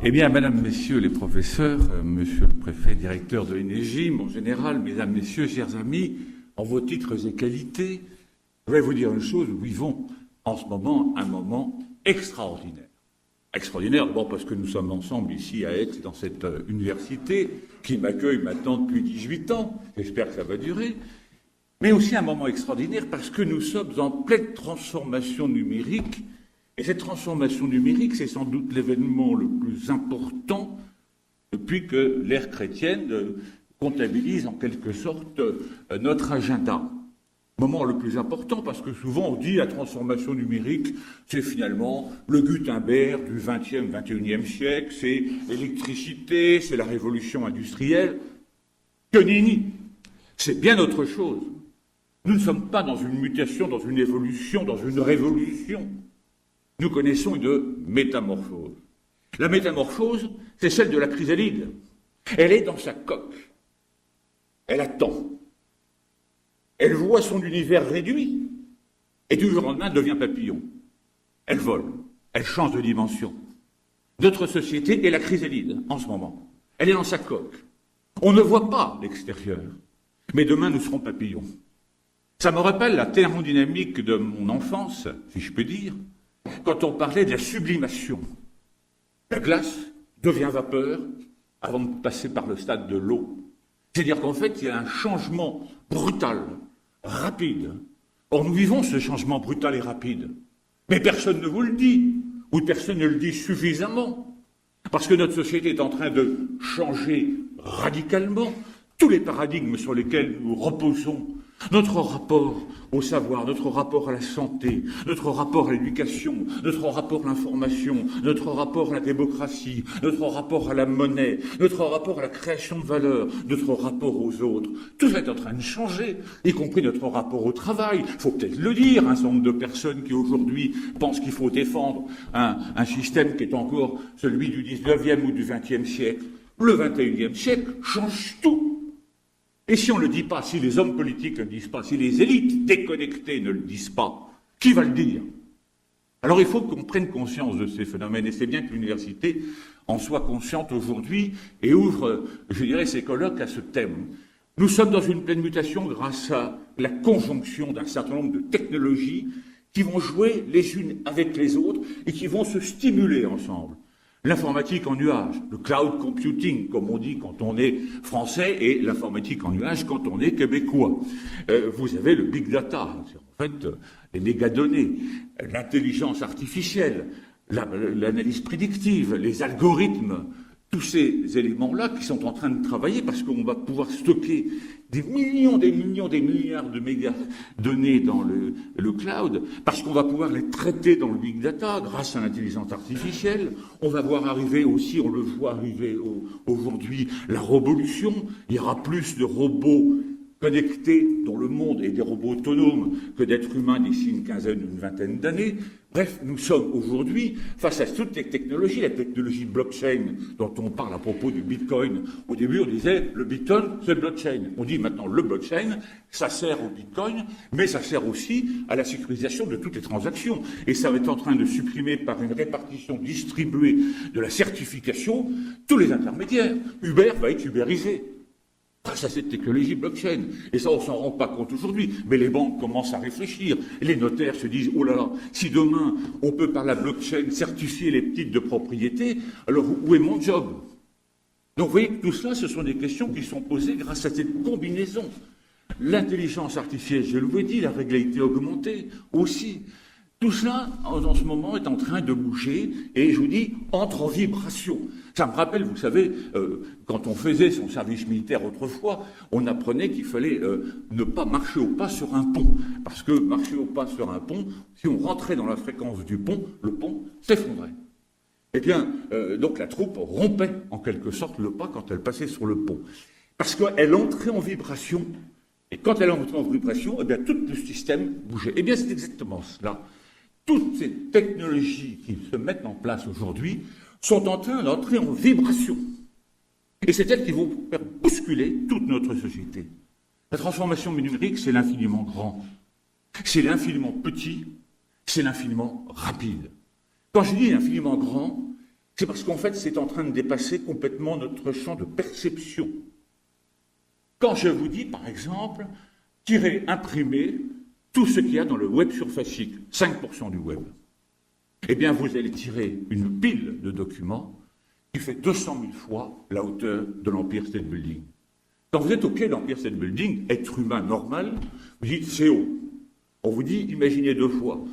Eh bien, Madame, Messieurs les professeurs, Monsieur le préfet, directeur de l'Énergie, mon général, Mesdames, Messieurs, chers amis, en vos titres et qualités, je vais vous dire une chose, nous vivons en ce moment un moment extraordinaire. Extraordinaire, d'abord parce que nous sommes ensemble ici à Aix, dans cette université qui m'accueille maintenant depuis 18 ans, j'espère que ça va durer, mais aussi un moment extraordinaire parce que nous sommes en pleine transformation numérique. Et cette transformation numérique, c'est sans doute l'événement le plus important depuis que l'ère chrétienne comptabilise en quelque sorte notre agenda. Moment le plus important parce que souvent on dit la transformation numérique, c'est finalement le Gutenberg du XXe, XXIe siècle, c'est l'électricité, c'est la révolution industrielle. Que nenni, c'est bien autre chose. Nous ne sommes pas dans une mutation, dans une évolution, dans une révolution. Nous connaissons une métamorphose. La métamorphose, c'est celle de la chrysalide. Elle est dans sa coque. Elle attend. Elle voit son univers réduit. Et du jour au lendemain, devient papillon. Elle vole. Elle change de dimension. Notre société est la chrysalide, en ce moment. Elle est dans sa coque. On ne voit pas l'extérieur. Mais demain, nous serons papillons. Ça me rappelle la thermodynamique de mon enfance, si je peux dire, quand on parlait de la sublimation. La glace devient vapeur avant de passer par le stade de l'eau. C'est-à-dire qu'en fait, il y a un changement brutal, rapide. Or, nous vivons ce changement brutal et rapide. Mais personne ne vous le dit, ou personne ne le dit suffisamment. Parce que notre société est en train de changer radicalement tous les paradigmes sur lesquels nous reposons. Notre rapport au savoir, notre rapport à la santé, notre rapport à l'éducation, notre rapport à l'information, notre rapport à la démocratie, notre rapport à la monnaie, notre rapport à la création de valeur, notre rapport aux autres, tout ça est en train de changer, y compris notre rapport au travail. Il faut peut-être le dire, un certain nombre de personnes qui aujourd'hui pensent qu'il faut défendre un système qui est encore celui du 19e ou du 20e siècle. Le 21e siècle change tout. Et si on ne le dit pas, si les hommes politiques ne le disent pas, si les élites déconnectées ne le disent pas, qui va le dire? Alors il faut qu'on prenne conscience de ces phénomènes, et c'est bien que l'université en soit consciente aujourd'hui et ouvre, je dirais, ses colloques à ce thème. Nous sommes dans une pleine mutation grâce à la conjonction d'un certain nombre de technologies qui vont jouer les unes avec les autres et qui vont se stimuler ensemble. L'informatique en nuage, le cloud computing, comme on dit quand on est français, et l'informatique en nuage quand on est québécois. Vous avez le big data, c'est en fait les mégadonnées, l'intelligence artificielle, l'analyse prédictive, les algorithmes, tous ces éléments-là qui sont en train de travailler parce qu'on va pouvoir stocker des milliards de mégadonnées dans le cloud, parce qu'on va pouvoir les traiter dans le big data grâce à l'intelligence artificielle. On va voir arriver aussi, on le voit arriver aujourd'hui, la rovolution. Il y aura plus de robots connectés dans le monde et des robots autonomes que d'êtres humains d'ici une quinzaine ou une vingtaine d'années. Bref, nous sommes aujourd'hui face à toutes les technologies, la technologie blockchain dont on parle à propos du bitcoin. Au début, on disait le bitcoin, c'est le blockchain. On dit maintenant le blockchain, ça sert au bitcoin, mais ça sert aussi à la sécurisation de toutes les transactions. Et ça va être en train de supprimer par une répartition distribuée de la certification tous les intermédiaires. Uber va être ubérisé grâce à cette technologie blockchain. Et ça, on s'en rend pas compte aujourd'hui. Mais les banques commencent à réfléchir. Et les notaires se disent, oh là là, si demain, on peut par la blockchain certifier les titres de propriété, alors où est mon job? Donc vous voyez que tout cela, ce sont des questions qui sont posées grâce à cette combinaison. L'intelligence artificielle, je vous l'ai dit, la réalité augmentée aussi. Tout cela, en ce moment, est en train de bouger et, je vous dis, entre en vibration. Ça me rappelle, vous savez, quand on faisait son service militaire autrefois, on apprenait qu'il fallait ne pas marcher au pas sur un pont. Parce que marcher au pas sur un pont, si on rentrait dans la fréquence du pont, le pont s'effondrait. Eh bien, donc la troupe rompait en quelque sorte le pas quand elle passait sur le pont. Parce qu'elle entrait en vibration. Et quand elle entrait en vibration, eh bien, tout le système bougeait. Eh bien, c'est exactement cela. Toutes ces technologies qui se mettent en place aujourd'hui sont en train d'entrer en vibration. Et c'est elles qui vont faire bousculer toute notre société. La transformation numérique, c'est l'infiniment grand. C'est l'infiniment petit, c'est l'infiniment rapide. Quand je dis l'infiniment grand, C'est parce qu'en fait, c'est en train de dépasser complètement notre champ de perception. Quand je vous dis, par exemple, tirez, imprimez tout ce qu'il y a dans le web surfacique, 5% du web, eh bien, vous allez tirer une pile de documents qui fait 200 000 fois la hauteur de l'Empire State Building. Quand vous êtes au pied de l'Empire State Building, être humain normal, vous dites c'est haut. On vous dit imaginez 2 fois.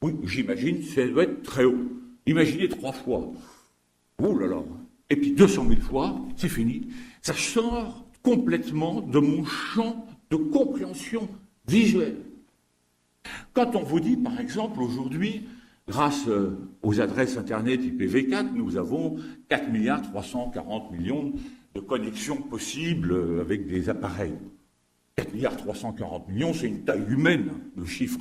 Oui, j'imagine, ça doit être très haut. Imaginez 3 fois. Oh là là. Et puis 200 000 fois, c'est fini. Ça sort complètement de mon champ de compréhension visuelle. Quand on vous dit, par exemple, aujourd'hui, grâce aux adresses Internet IPv4, nous avons 4 340 millions de connexions possibles avec des appareils. 4 340 millions, c'est une taille humaine, le chiffre.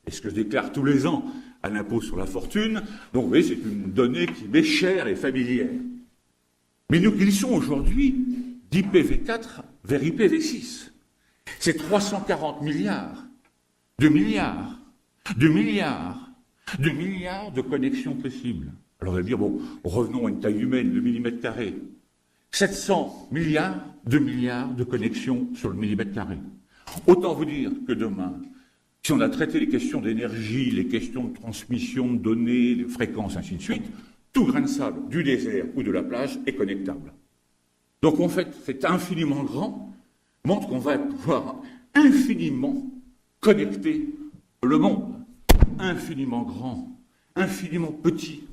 C'est ce que je déclare tous les ans à l'impôt sur la fortune. Donc, vous voyez, c'est une donnée qui m'est chère et familière. Mais nous glissons aujourd'hui d'IPv4 vers IPv6. C'est 340 milliards, de milliards, de milliards, de milliards de connexions possibles. Alors, on va dire, bon, revenons à une taille humaine, le millimètre carré. 700 milliards de connexions sur le millimètre carré. Autant vous dire que demain, si on a traité les questions d'énergie, les questions de transmission de données, de fréquences, ainsi de suite, tout grain de sable du désert ou de la plage est connectable. Donc en fait, c'est infiniment grand, montre qu'on va pouvoir infiniment connecter le monde. Infiniment grand, infiniment petit.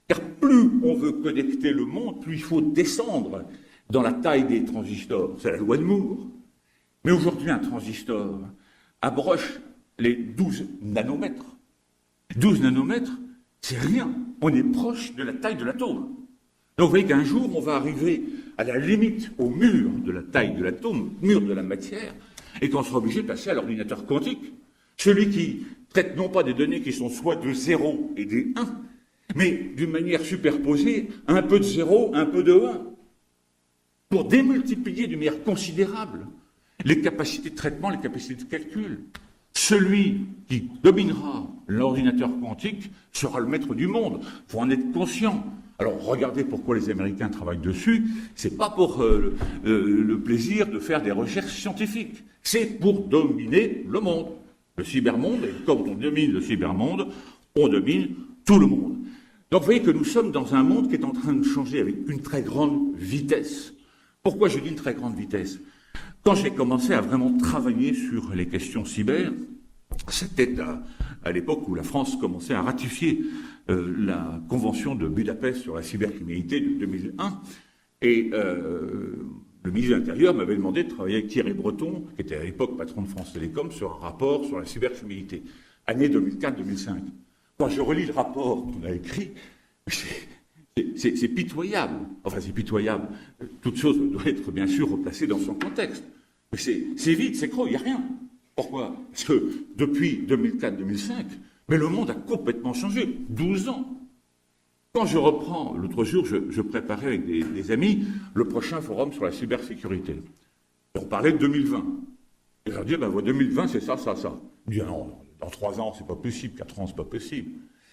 Car plus on veut connecter le monde, plus il faut descendre dans la taille des transistors. C'est la loi de Moore. Mais aujourd'hui, un transistor approche les 12 nanomètres. 12 nanomètres, c'est rien. On est proche de la taille de l'atome. Donc vous voyez qu'un jour, on va arriver à la limite, au mur de la taille de l'atome, mur de la matière, et qu'on sera obligé de passer à l'ordinateur quantique. Celui qui traite non pas des données qui sont soit de 0 et des 1, mais d'une manière superposée, un peu de 0, un peu de 1, pour démultiplier d'une manière considérable les capacités de traitement, les capacités de calcul. Celui qui dominera l'ordinateur quantique sera le maître du monde. Il faut en être conscient. Alors, regardez pourquoi les Américains travaillent dessus. C'est pas pour le plaisir de faire des recherches scientifiques. C'est pour dominer le monde. Le cybermonde, et quand on domine le cybermonde, on domine tout le monde. Donc vous voyez que nous sommes dans un monde qui est en train de changer avec une très grande vitesse. Pourquoi je dis une très grande vitesse? Quand j'ai commencé à vraiment travailler sur les questions cyber, c'était à l'époque où la France commençait à ratifier la Convention de Budapest sur la cybercriminalité de 2001. Et le ministre de l'Intérieur m'avait demandé de travailler avec Thierry Breton, qui était à l'époque patron de France Télécom, sur un rapport sur la cybercriminalité, année 2004-2005. Quand je relis le rapport qu'on a écrit, c'est pitoyable. Enfin, c'est pitoyable. Toute chose doit être, bien sûr, replacée dans son contexte. Mais c'est vide, c'est creux, il n'y a rien. Pourquoi? Parce que depuis 2004-2005, mais le monde a complètement changé. 12 ans. Quand je reprends, l'autre jour, je préparais avec des amis le prochain forum sur la cybersécurité. On parlait de 2020. Et je leur dis, ben, 2020, c'est ça, ça, ça. Ils disent, non, dans 3 ans, c'est pas possible, 4 ans, c'est pas possible.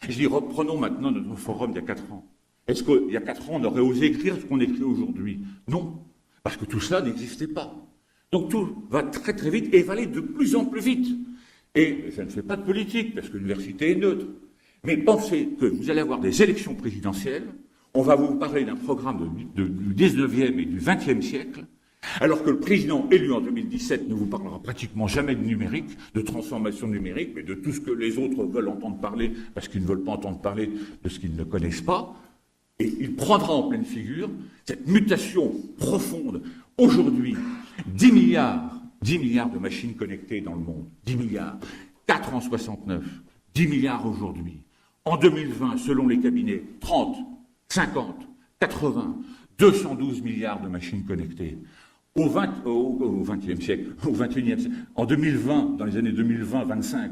Et je dis, reprenons maintenant notre forum d'il y a 4 ans. Est-ce qu'il y a 4 ans, on aurait osé écrire ce qu'on écrit aujourd'hui? Non, parce que tout cela n'existait pas. Donc tout va très très vite et va aller de plus en plus vite. Et je ne fais pas de politique, parce que l'université est neutre. Mais pensez que vous allez avoir des élections présidentielles, on va vous parler d'un programme du 19e et du 20e siècle, alors que le président élu en 2017 ne vous parlera pratiquement jamais de numérique, de transformation numérique, mais de tout ce que les autres veulent entendre parler, parce qu'ils ne veulent pas entendre parler de ce qu'ils ne connaissent pas. Et il prendra en pleine figure cette mutation profonde. Aujourd'hui, 10 milliards de machines connectées dans le monde. 10 milliards. 4 en 69. 10 milliards aujourd'hui. En 2020, selon les cabinets, 30, 50, 80, 212 milliards de machines connectées. Au XXe siècle, au XXIe siècle, en 2020, dans les années 2020-25,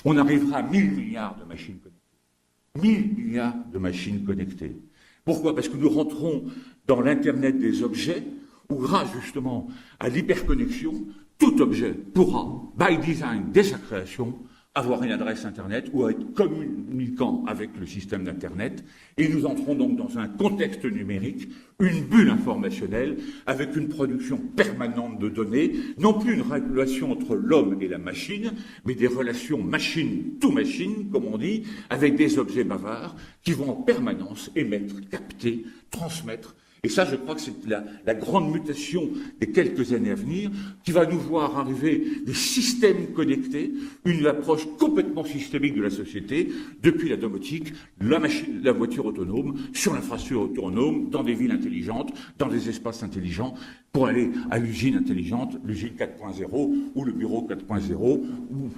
on arrivera à 1000 milliards de machines connectées. 1000 milliards de machines connectées. Pourquoi? Parce que nous rentrons dans l'Internet des objets, où grâce justement à l'hyperconnexion, tout objet pourra, by design, dès sa création, avoir une adresse Internet ou à être communicant avec le système d'Internet. Et nous entrons donc dans un contexte numérique, une bulle informationnelle, avec une production permanente de données, non plus une relation entre l'homme et la machine, mais des relations machine to machine, comme on dit, avec des objets bavards qui vont en permanence émettre, capter, transmettre. Et ça, je crois que c'est la grande mutation des quelques années à venir, qui va nous voir arriver des systèmes connectés, une approche complètement systémique de la société, depuis la domotique, la voiture autonome, sur l'infrastructure autonome, dans des villes intelligentes, dans des espaces intelligents, pour aller à l'usine intelligente, l'usine 4.0, ou le bureau 4.0, ou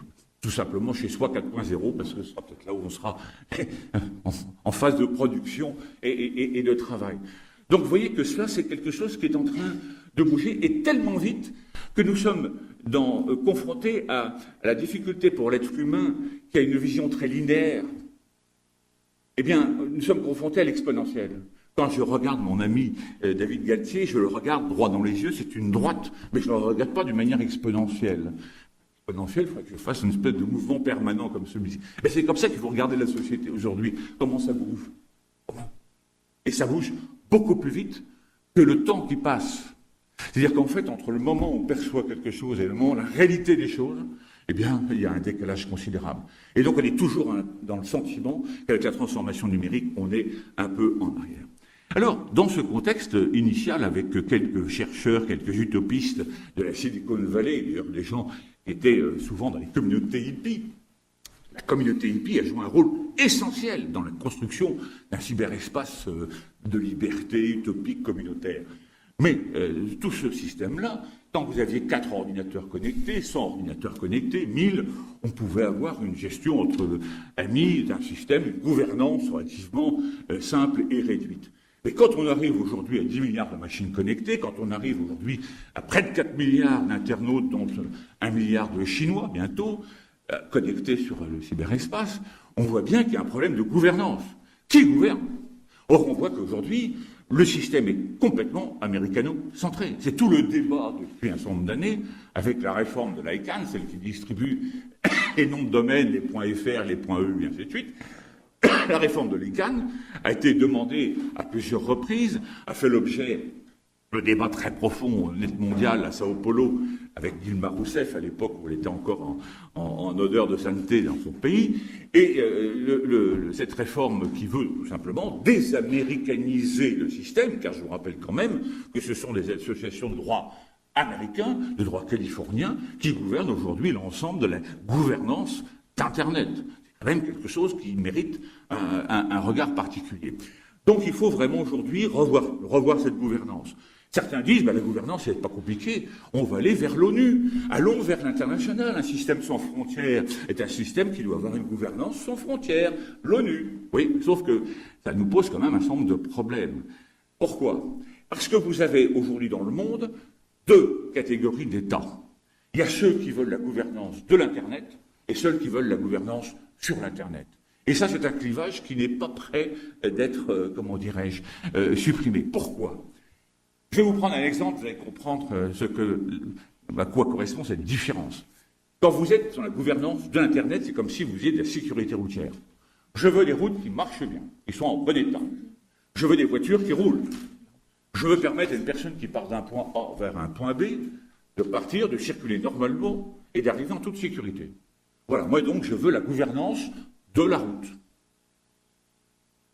tout simplement chez soi 4.0, parce que ce sera peut-être là où on sera en phase de production et de travail. Donc vous voyez que cela, c'est quelque chose qui est en train de bouger, et tellement vite que nous sommes confrontés à la difficulté pour l'être humain qui a une vision très linéaire. Eh bien, nous sommes confrontés à l'exponentiel. Quand je regarde mon ami David Galtier, je le regarde droit dans les yeux, c'est une droite, mais je ne le regarde pas d'une manière exponentielle. Exponentielle, il faudrait que je fasse une espèce de mouvement permanent comme celui-ci. Mais c'est comme ça qu'il faut regarder la société aujourd'hui, comment ça bouge. Et ça bouge beaucoup plus vite que le temps qui passe. C'est-à-dire qu'en fait, entre le moment où on perçoit quelque chose et le moment où la réalité des choses, eh bien, il y a un décalage considérable. Et donc, on est toujours dans le sentiment qu'avec la transformation numérique, on est un peu en arrière. Alors, dans ce contexte initial, avec quelques chercheurs, quelques utopistes de la Silicon Valley, d'ailleurs des gens qui étaient souvent dans les communautés hippies, la communauté hippie a joué un rôle essentiel dans la construction d'un cyberespace de liberté utopique communautaire. Mais tout ce système-là, tant que vous aviez 4 ordinateurs connectés, 100 ordinateurs connectés, 1000, on pouvait avoir une gestion entre amis d'un système, une gouvernance relativement simple et réduite. Mais quand on arrive aujourd'hui à 10 milliards de machines connectées, quand on arrive aujourd'hui à près de 4 milliards d'internautes, dont 1 milliard de Chinois bientôt, connectés sur le cyberespace, on voit bien qu'il y a un problème de gouvernance. Qui gouverne? Or, on voit qu'aujourd'hui, le système est complètement américano-centré. C'est tout le débat depuis un certain nombre d'années, avec la réforme de l'ICANN, celle qui distribue les noms de domaines, les .fr, les .eu, et ainsi de suite. La réforme de l'ICANN a été demandée à plusieurs reprises, a fait l'objet de débats très profonds au net mondial à Sao Paulo, avec Dilma Rousseff, à l'époque où elle était encore en odeur de sainteté dans son pays, et cette réforme qui veut tout simplement désaméricaniser le système, car je vous rappelle quand même que ce sont des associations de droit américains, de droit californien, qui gouvernent aujourd'hui l'ensemble de la gouvernance d'Internet. C'est quand même quelque chose qui mérite un regard particulier. Donc il faut vraiment aujourd'hui revoir cette gouvernance. Certains disent, la gouvernance, c'est pas compliqué, on va aller vers l'ONU, allons vers l'international. Un système sans frontières est un système qui doit avoir une gouvernance sans frontières, l'ONU. Oui, sauf que ça nous pose quand même un certain nombre de problèmes. Pourquoi? Parce que vous avez aujourd'hui dans le monde 2 catégories d'États. Il y a ceux qui veulent la gouvernance de l'Internet et ceux qui veulent la gouvernance sur l'Internet. Et ça, c'est un clivage qui n'est pas prêt d'être, supprimé. Pourquoi? Je vais vous prendre un exemple, vous allez comprendre à quoi correspond cette différence. Quand vous êtes dans la gouvernance de l'Internet, c'est comme si vous faisiez de la sécurité routière. Je veux des routes qui marchent bien, qui sont en bon état. Je veux des voitures qui roulent. Je veux permettre à une personne qui part d'un point A vers un point B de partir, de circuler normalement et d'arriver en toute sécurité. Voilà, moi donc je veux la gouvernance de la route.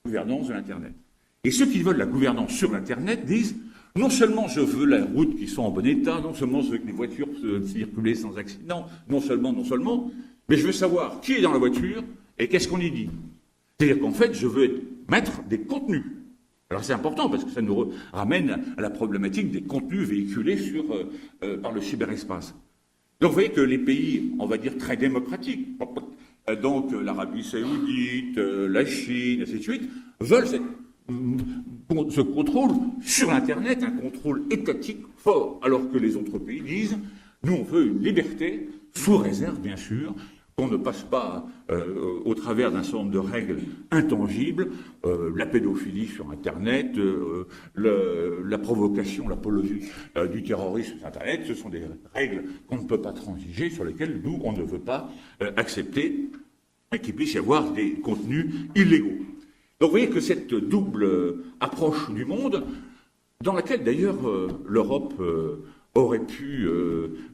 Gouvernance de l'Internet. Et ceux qui veulent la gouvernance sur l'Internet disent non seulement je veux la route qui soit en bon état, non seulement je veux que les voitures circuler sans accident, non seulement, mais je veux savoir qui est dans la voiture et qu'est-ce qu'on y dit. C'est-à-dire qu'en fait, je veux mettre des contenus. Alors c'est important parce que ça nous ramène à la problématique des contenus véhiculés par le cyberespace. Donc vous voyez que les pays, on va dire, très démocratiques, donc l'Arabie Saoudite, la Chine, ainsi de suite, veulent ce contrôle sur l'Internet, un contrôle étatique fort, alors que les autres pays disent, nous on veut une liberté, sous réserve bien sûr, qu'on ne passe pas au travers d'un certain nombre de règles intangibles, la pédophilie sur Internet, la provocation, l'apologie du terrorisme sur Internet, ce sont des règles qu'on ne peut pas transiger, sur lesquelles nous, on ne veut pas accepter qu'il puisse y avoir des contenus illégaux. Donc vous voyez que cette double approche du monde, dans laquelle d'ailleurs l'Europe aurait pu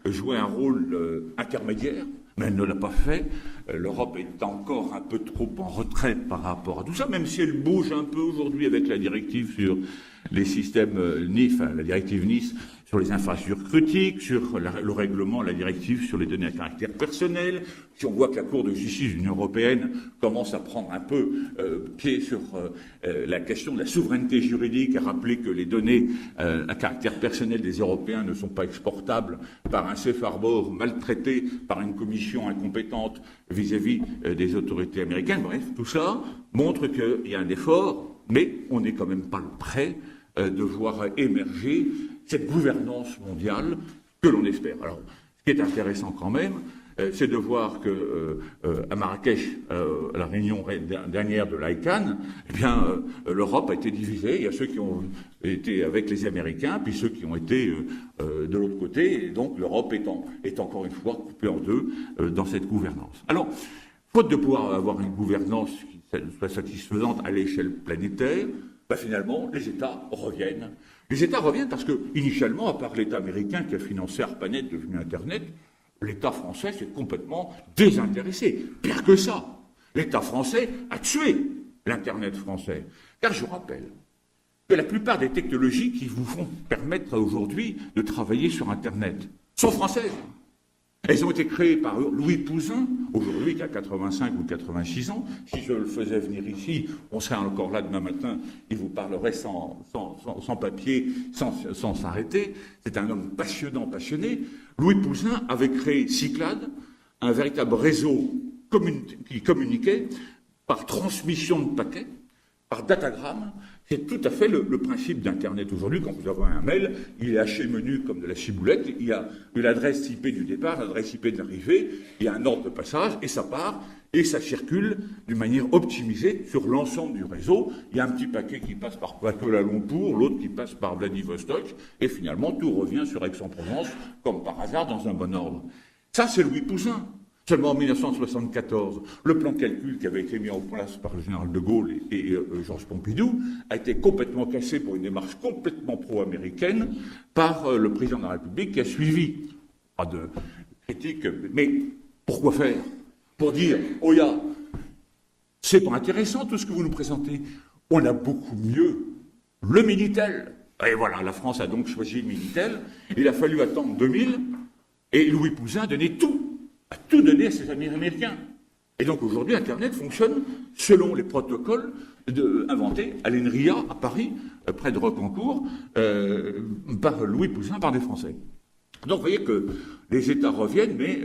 jouer un rôle intermédiaire, mais elle ne l'a pas fait. L'Europe est encore un peu trop en retrait par rapport à tout ça, même si elle bouge un peu aujourd'hui avec la directive sur les systèmes NIS, la directive Nice sur les infrastructures critiques, sur le règlement, la directive sur les données à caractère personnel. Si on voit que la Cour de justice de l'Union européenne commence à prendre un peu pied sur la question de la souveraineté juridique, à rappeler que les données à caractère personnel des Européens ne sont pas exportables par un safe harbor maltraité par une commission incompétente vis-à-vis des autorités américaines. Bref, tout ça montre qu'il y a un effort, mais on n'est quand même pas prêt de voir émerger cette gouvernance mondiale que l'on espère. Alors, ce qui est intéressant quand même, c'est de voir que à Marrakech, à la réunion dernière de l'ICANN, eh bien, l'Europe a été divisée. Il y a ceux qui ont été avec les Américains, puis ceux qui ont été de l'autre côté. Et donc, l'Europe est encore une fois coupée en deux dans cette gouvernance. Alors, faute de pouvoir avoir une gouvernance qui soit satisfaisante à l'échelle planétaire, finalement, les États reviennent. Les États reviennent parce que, initialement, à part l'État américain qui a financé ARPANET, devenu Internet, l'État français s'est complètement désintéressé. Pire que ça, l'État français a tué l'Internet français. Car je rappelle que la plupart des technologies qui vous font permettre aujourd'hui de travailler sur Internet sont françaises. Elles ont été créées par Louis Pouzin, aujourd'hui qui a 85 ou 86 ans. Si je le faisais venir ici, on serait encore là demain matin, il vous parlerait sans papier, sans s'arrêter. C'est un homme passionné. Louis Pouzin avait créé Cyclade, un véritable réseau qui communiquait par transmission de paquets, par datagramme. C'est tout à fait le principe d'Internet aujourd'hui. Quand vous avez un mail, il est haché menu comme de la ciboulette. Il y a l'adresse IP du départ, l'adresse IP de l'arrivée. Il y a un ordre de passage et ça part et ça circule d'une manière optimisée sur l'ensemble du réseau. Il y a un petit paquet qui passe par Kuala Lumpur, l'autre qui passe par Vladivostok et finalement tout revient sur Aix-en-Provence comme par hasard dans un bon ordre. Ça, c'est Louis Pouzin. Seulement en 1974, le plan de calcul qui avait été mis en place par le général de Gaulle et Georges Pompidou a été complètement cassé pour une démarche complètement pro-américaine par le président de la République qui a suivi. Pas de critique, mais pourquoi faire? Pour dire, oh ya, c'est pas intéressant tout ce que vous nous présentez. On a beaucoup mieux le Minitel. Et voilà, la France a donc choisi le Minitel. Il a fallu attendre 2000 et Louis Pouzin a donné a tout donné à ses amis américains. Et donc aujourd'hui, Internet fonctionne selon les protocoles inventés à l'ENRIA à Paris, près de Rocancourt, par Louis Pouzin, par des Français. Donc vous voyez que les États reviennent, mais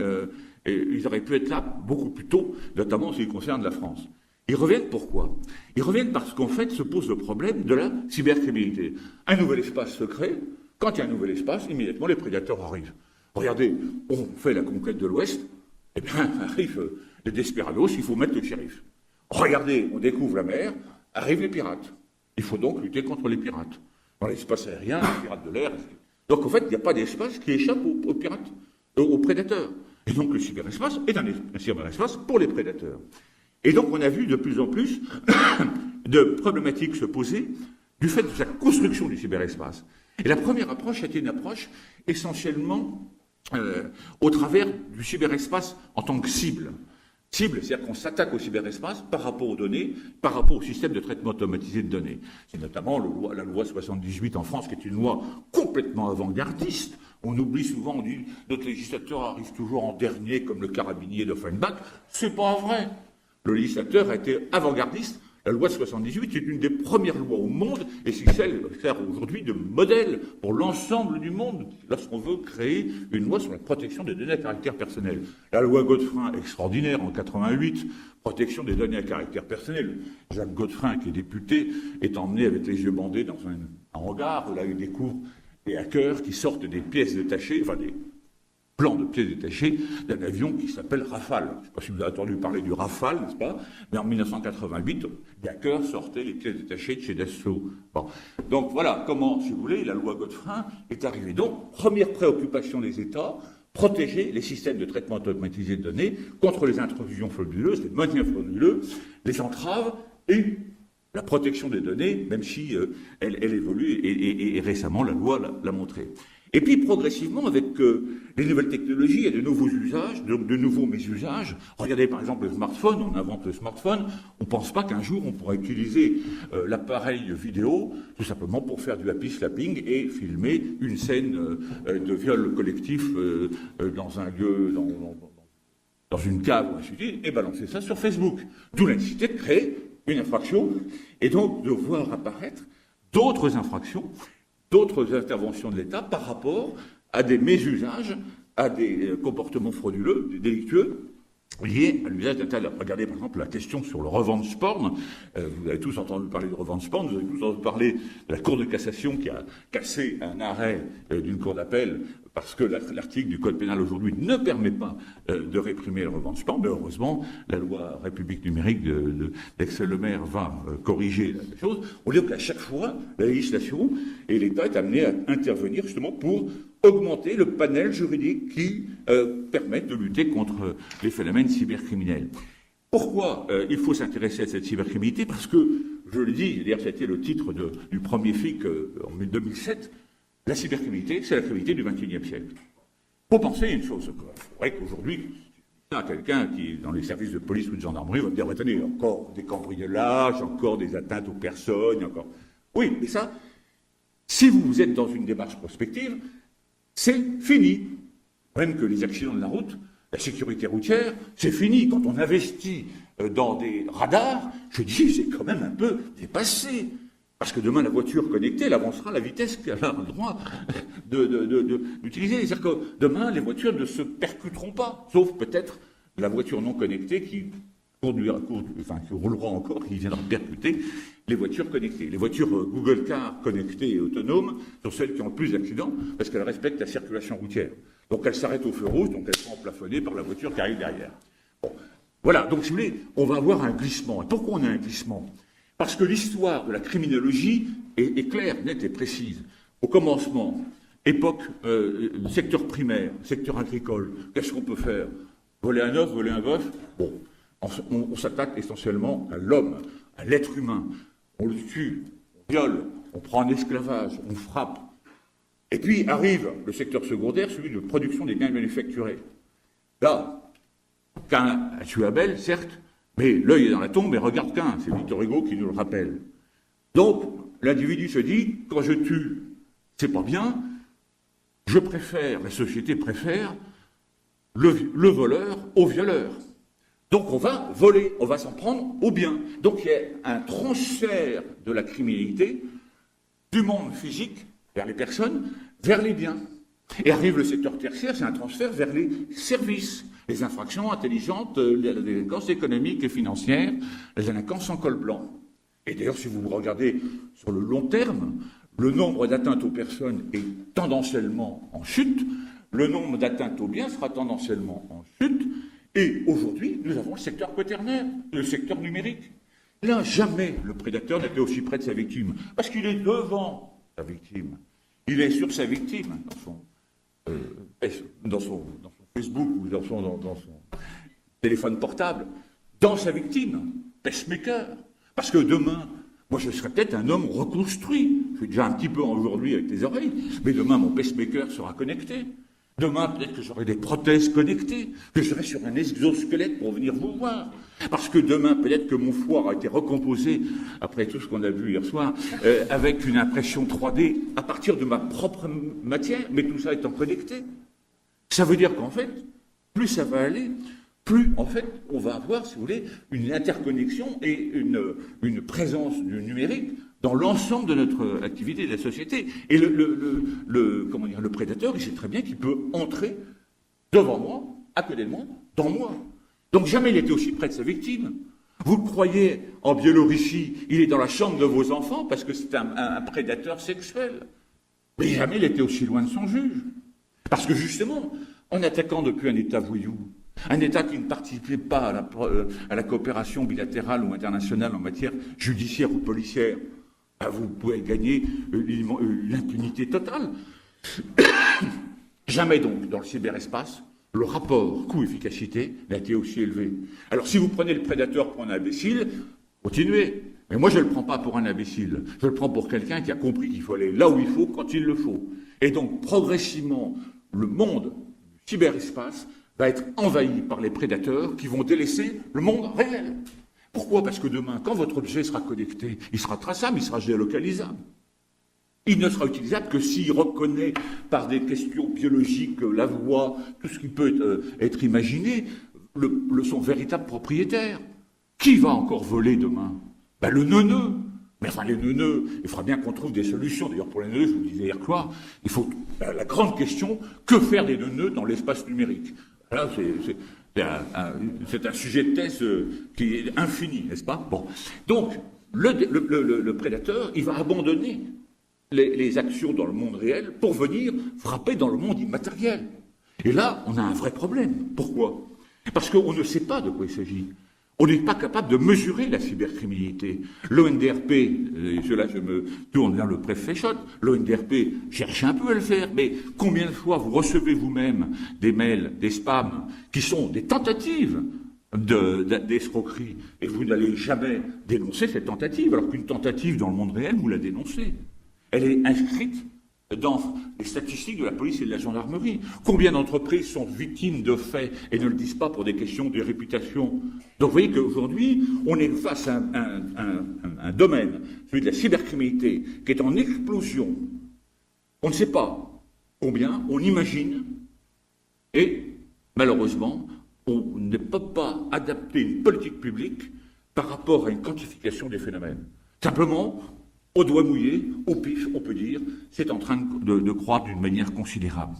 ils auraient pu être là beaucoup plus tôt, notamment en ce qui concerne la France. Ils reviennent pourquoi? Ils reviennent parce qu'en fait se pose le problème de la cybercriminalité. Un nouvel espace se crée. Quand il y a un nouvel espace, immédiatement les prédateurs arrivent. Regardez, on fait la conquête de l'Ouest, et bien arrivent les desperados, il faut mettre le shérif. Regardez, on découvre la mer, arrivent les pirates. Il faut donc lutter contre les pirates. Dans l'espace aérien, les pirates de l'air. Donc en fait, il n'y a pas d'espace qui échappe aux pirates, aux prédateurs. Et donc le cyberespace est un cyberespace pour les prédateurs. Et donc on a vu de plus en plus de problématiques se poser du fait de sa construction du cyberespace. Et la première approche a été une approche essentiellement au travers du cyberespace en tant que cible. Cible, c'est-à-dire qu'on s'attaque au cyberespace par rapport aux données, par rapport au système de traitement automatisé de données. C'est notamment la loi 78 en France, qui est une loi complètement avant-gardiste. On oublie souvent, on dit, notre législateur arrive toujours en dernier, comme le carabinier d'Offenbach. C'est pas vrai. Le législateur a été avant-gardiste. La loi 78 est une des premières lois au monde et c'est celle qui sert aujourd'hui de modèle pour l'ensemble du monde lorsqu'on veut créer une loi sur la protection des données à caractère personnel. La loi Godefrein, extraordinaire en 88, protection des données à caractère personnel. Jacques Godefrein, qui est député, est emmené avec les yeux bandés dans un hangar où là il découvre des hackers qui sortent des pièces détachées, enfin plan de pièces détachées d'un avion qui s'appelle Rafale. Je ne sais pas si vous avez entendu parler du Rafale, n'est-ce pas? Mais en 1988, Dacker sortait les pièces détachées de chez Dassault. Bon. Donc voilà comment, si vous voulez, la loi Godefroy est arrivée. Donc, première préoccupation des États, protéger les systèmes de traitement automatisé de données contre les intrusions frauduleuses, les moyens frauduleux, les entraves et la protection des données, même si elle évolue, et récemment la loi l'a montré. Et puis progressivement, avec les nouvelles technologies, il y a de nouveaux usages, de nouveaux mésusages. Regardez par exemple le smartphone, on invente le smartphone, on ne pense pas qu'un jour on pourra utiliser l'appareil vidéo tout simplement pour faire du happy slapping et filmer une scène de viol collectif dans un lieu, dans une cave ou ainsi de suite, et balancer ça sur Facebook. D'où la nécessité de créer une infraction et donc de voir apparaître d'autres infractions, d'autres interventions de l'État par rapport à des mésusages, à des comportements frauduleux, délictueux, liés à l'usage d'Internet. Regardez par exemple la question sur le revenge porn. Vous avez tous entendu parler du revenge porn, vous avez tous entendu parler de la Cour de cassation qui a cassé un arrêt d'une cour d'appel parce que l'article du Code pénal aujourd'hui ne permet pas de réprimer le revenge porn. Mais heureusement, la loi République numérique d'Axel Le Maire va corriger la chose. On dit qu'à chaque fois, la législation et l'État est amené à intervenir justement pour augmenter le panel juridique qui permet de lutter contre les phénomènes cybercriminels. Pourquoi il faut s'intéresser à cette cybercriminalité? Parce que, je le dis, d'ailleurs c'était le titre du premier FIC en 2007, la cybercriminalité, c'est la criminalité du XXIe siècle. Il faut penser à une chose. C'est vrai qu'aujourd'hui, quelqu'un qui est dans les services de police ou de gendarmerie va me dire, attendez, encore des cambriolages, encore des atteintes aux personnes, encore... Oui, mais ça, si vous êtes dans une démarche prospective, c'est fini. Même que les accidents de la route, la sécurité routière, c'est fini. Quand on investit dans des radars, je dis, c'est quand même un peu dépassé. Parce que demain, la voiture connectée, elle avancera à la vitesse qu'elle a le droit d'utiliser. C'est-à-dire que demain, les voitures ne se percuteront pas, sauf peut-être la voiture non connectée qui roulera encore, qui viendra percuter les voitures connectées. Les voitures Google Car connectées et autonomes sont celles qui ont le plus d'accidents parce qu'elles respectent la circulation routière. Donc elles s'arrêtent au feu rouge, donc elles sont plafonnées par la voiture qui arrive derrière. Bon. Voilà, donc si vous voulez, on va avoir un glissement. Et pourquoi on a un glissement? Parce que l'histoire de la criminologie est claire, nette et précise. Au commencement, époque, secteur primaire, secteur agricole, qu'est-ce qu'on peut faire? Voler un œuf, voler un bœuf? Bon, on s'attaque essentiellement à l'homme, à l'être humain. On le tue, on viole, on prend en esclavage, on frappe. Et puis arrive le secteur secondaire, celui de production des biens manufacturés. Là, Caïn a tué Abel, certes, mais l'œil est dans la tombe et regarde Caïn, c'est Victor Hugo qui nous le rappelle. Donc, l'individu se dit, quand je tue, c'est pas bien, la société préfère le voleur au violeur. Donc on va voler, on va s'en prendre au bien. Donc il y a un transfert de la criminalité du monde physique vers les personnes, vers les biens. Et arrive le secteur tertiaire, c'est un transfert vers les services, les infractions intelligentes, les délinquances économiques et financières, les délinquances en col blanc. Et d'ailleurs, si vous regardez sur le long terme, le nombre d'atteintes aux personnes est tendanciellement en chute, le nombre d'atteintes aux biens sera tendanciellement en chute, et aujourd'hui, nous avons le secteur quaternaire, le secteur numérique. Là, jamais le prédateur n'était aussi près de sa victime, parce qu'il est devant sa victime. Il est sur sa victime, dans son Facebook ou dans son téléphone portable, dans sa victime, pacemaker. Parce que demain, moi je serai peut-être un homme reconstruit. Je suis déjà un petit peu aujourd'hui avec les oreilles, mais demain mon pacemaker sera connecté. Demain, peut-être que j'aurai des prothèses connectées, que je serai sur un exosquelette pour venir vous voir. Parce que demain, peut-être que mon foie aura été recomposé, après tout ce qu'on a vu hier soir, avec une impression 3D à partir de ma propre matière, mais tout ça étant connecté. Ça veut dire qu'en fait, plus ça va aller, plus, en fait, on va avoir, si vous voulez, une interconnexion et une présence du numérique dans l'ensemble de notre activité de la société. Et le prédateur, il sait très bien qu'il peut entrer devant moi, à côté de moi, dans moi. Donc jamais il était aussi près de sa victime. Vous le croyez, en Biélorussie, il est dans la chambre de vos enfants parce que c'est un prédateur sexuel. Mais jamais il était aussi loin de son juge. Parce que justement, en attaquant depuis un État voyou, un État qui ne participait pas à la coopération bilatérale ou internationale en matière judiciaire ou policière. Vous pouvez gagner l'impunité totale. Jamais donc, dans le cyberespace, le rapport coût-efficacité n'a été aussi élevé. Alors si vous prenez le prédateur pour un imbécile, continuez. Mais moi je ne le prends pas pour un imbécile. Je le prends pour quelqu'un qui a compris qu'il faut aller là où il faut, quand il le faut. Et donc progressivement, le monde du cyberespace va être envahi par les prédateurs qui vont délaisser le monde réel. Pourquoi ? Parce que demain, quand votre objet sera connecté, il sera traçable, il sera géolocalisable. Il ne sera utilisable que s'il reconnaît par des questions biologiques la voix, tout ce qui peut être imaginé, son véritable propriétaire. Qui va encore voler demain ? Le neuneu. Mais enfin, les neuneux, il faudra bien qu'on trouve des solutions. D'ailleurs, pour les neuneux, je vous le disais hier soir, il faut la grande question, que faire des neuneux dans l'espace numérique ? Là, c'est un sujet de thèse qui est infini, n'est-ce pas ? Bon. Donc, le prédateur, il va abandonner les actions dans le monde réel pour venir frapper dans le monde immatériel. Et là, on a un vrai problème. Pourquoi ? Parce qu'on ne sait pas de quoi il s'agit. On n'est pas capable de mesurer la cybercriminalité. L'ONDRP, là je me tourne vers le préfet Schott, l'ONDRP cherche un peu à le faire, mais combien de fois vous recevez vous-même des mails, des spams, qui sont des tentatives d'escroquerie, et vous n'allez jamais dénoncer cette tentative, alors qu'une tentative dans le monde réel, vous la dénoncez. Elle est inscrite dans les statistiques de la police et de la gendarmerie. Combien d'entreprises sont victimes de faits et ne le disent pas pour des questions de réputation ? Donc vous voyez qu'aujourd'hui, on est face à un domaine, celui de la cybercriminalité, qui est en explosion. On ne sait pas combien, on imagine, et malheureusement, on ne peut pas adapter une politique publique par rapport à une quantification des phénomènes. Simplement, au doigt mouillé, au pif, on peut dire, c'est en train de croître d'une manière considérable.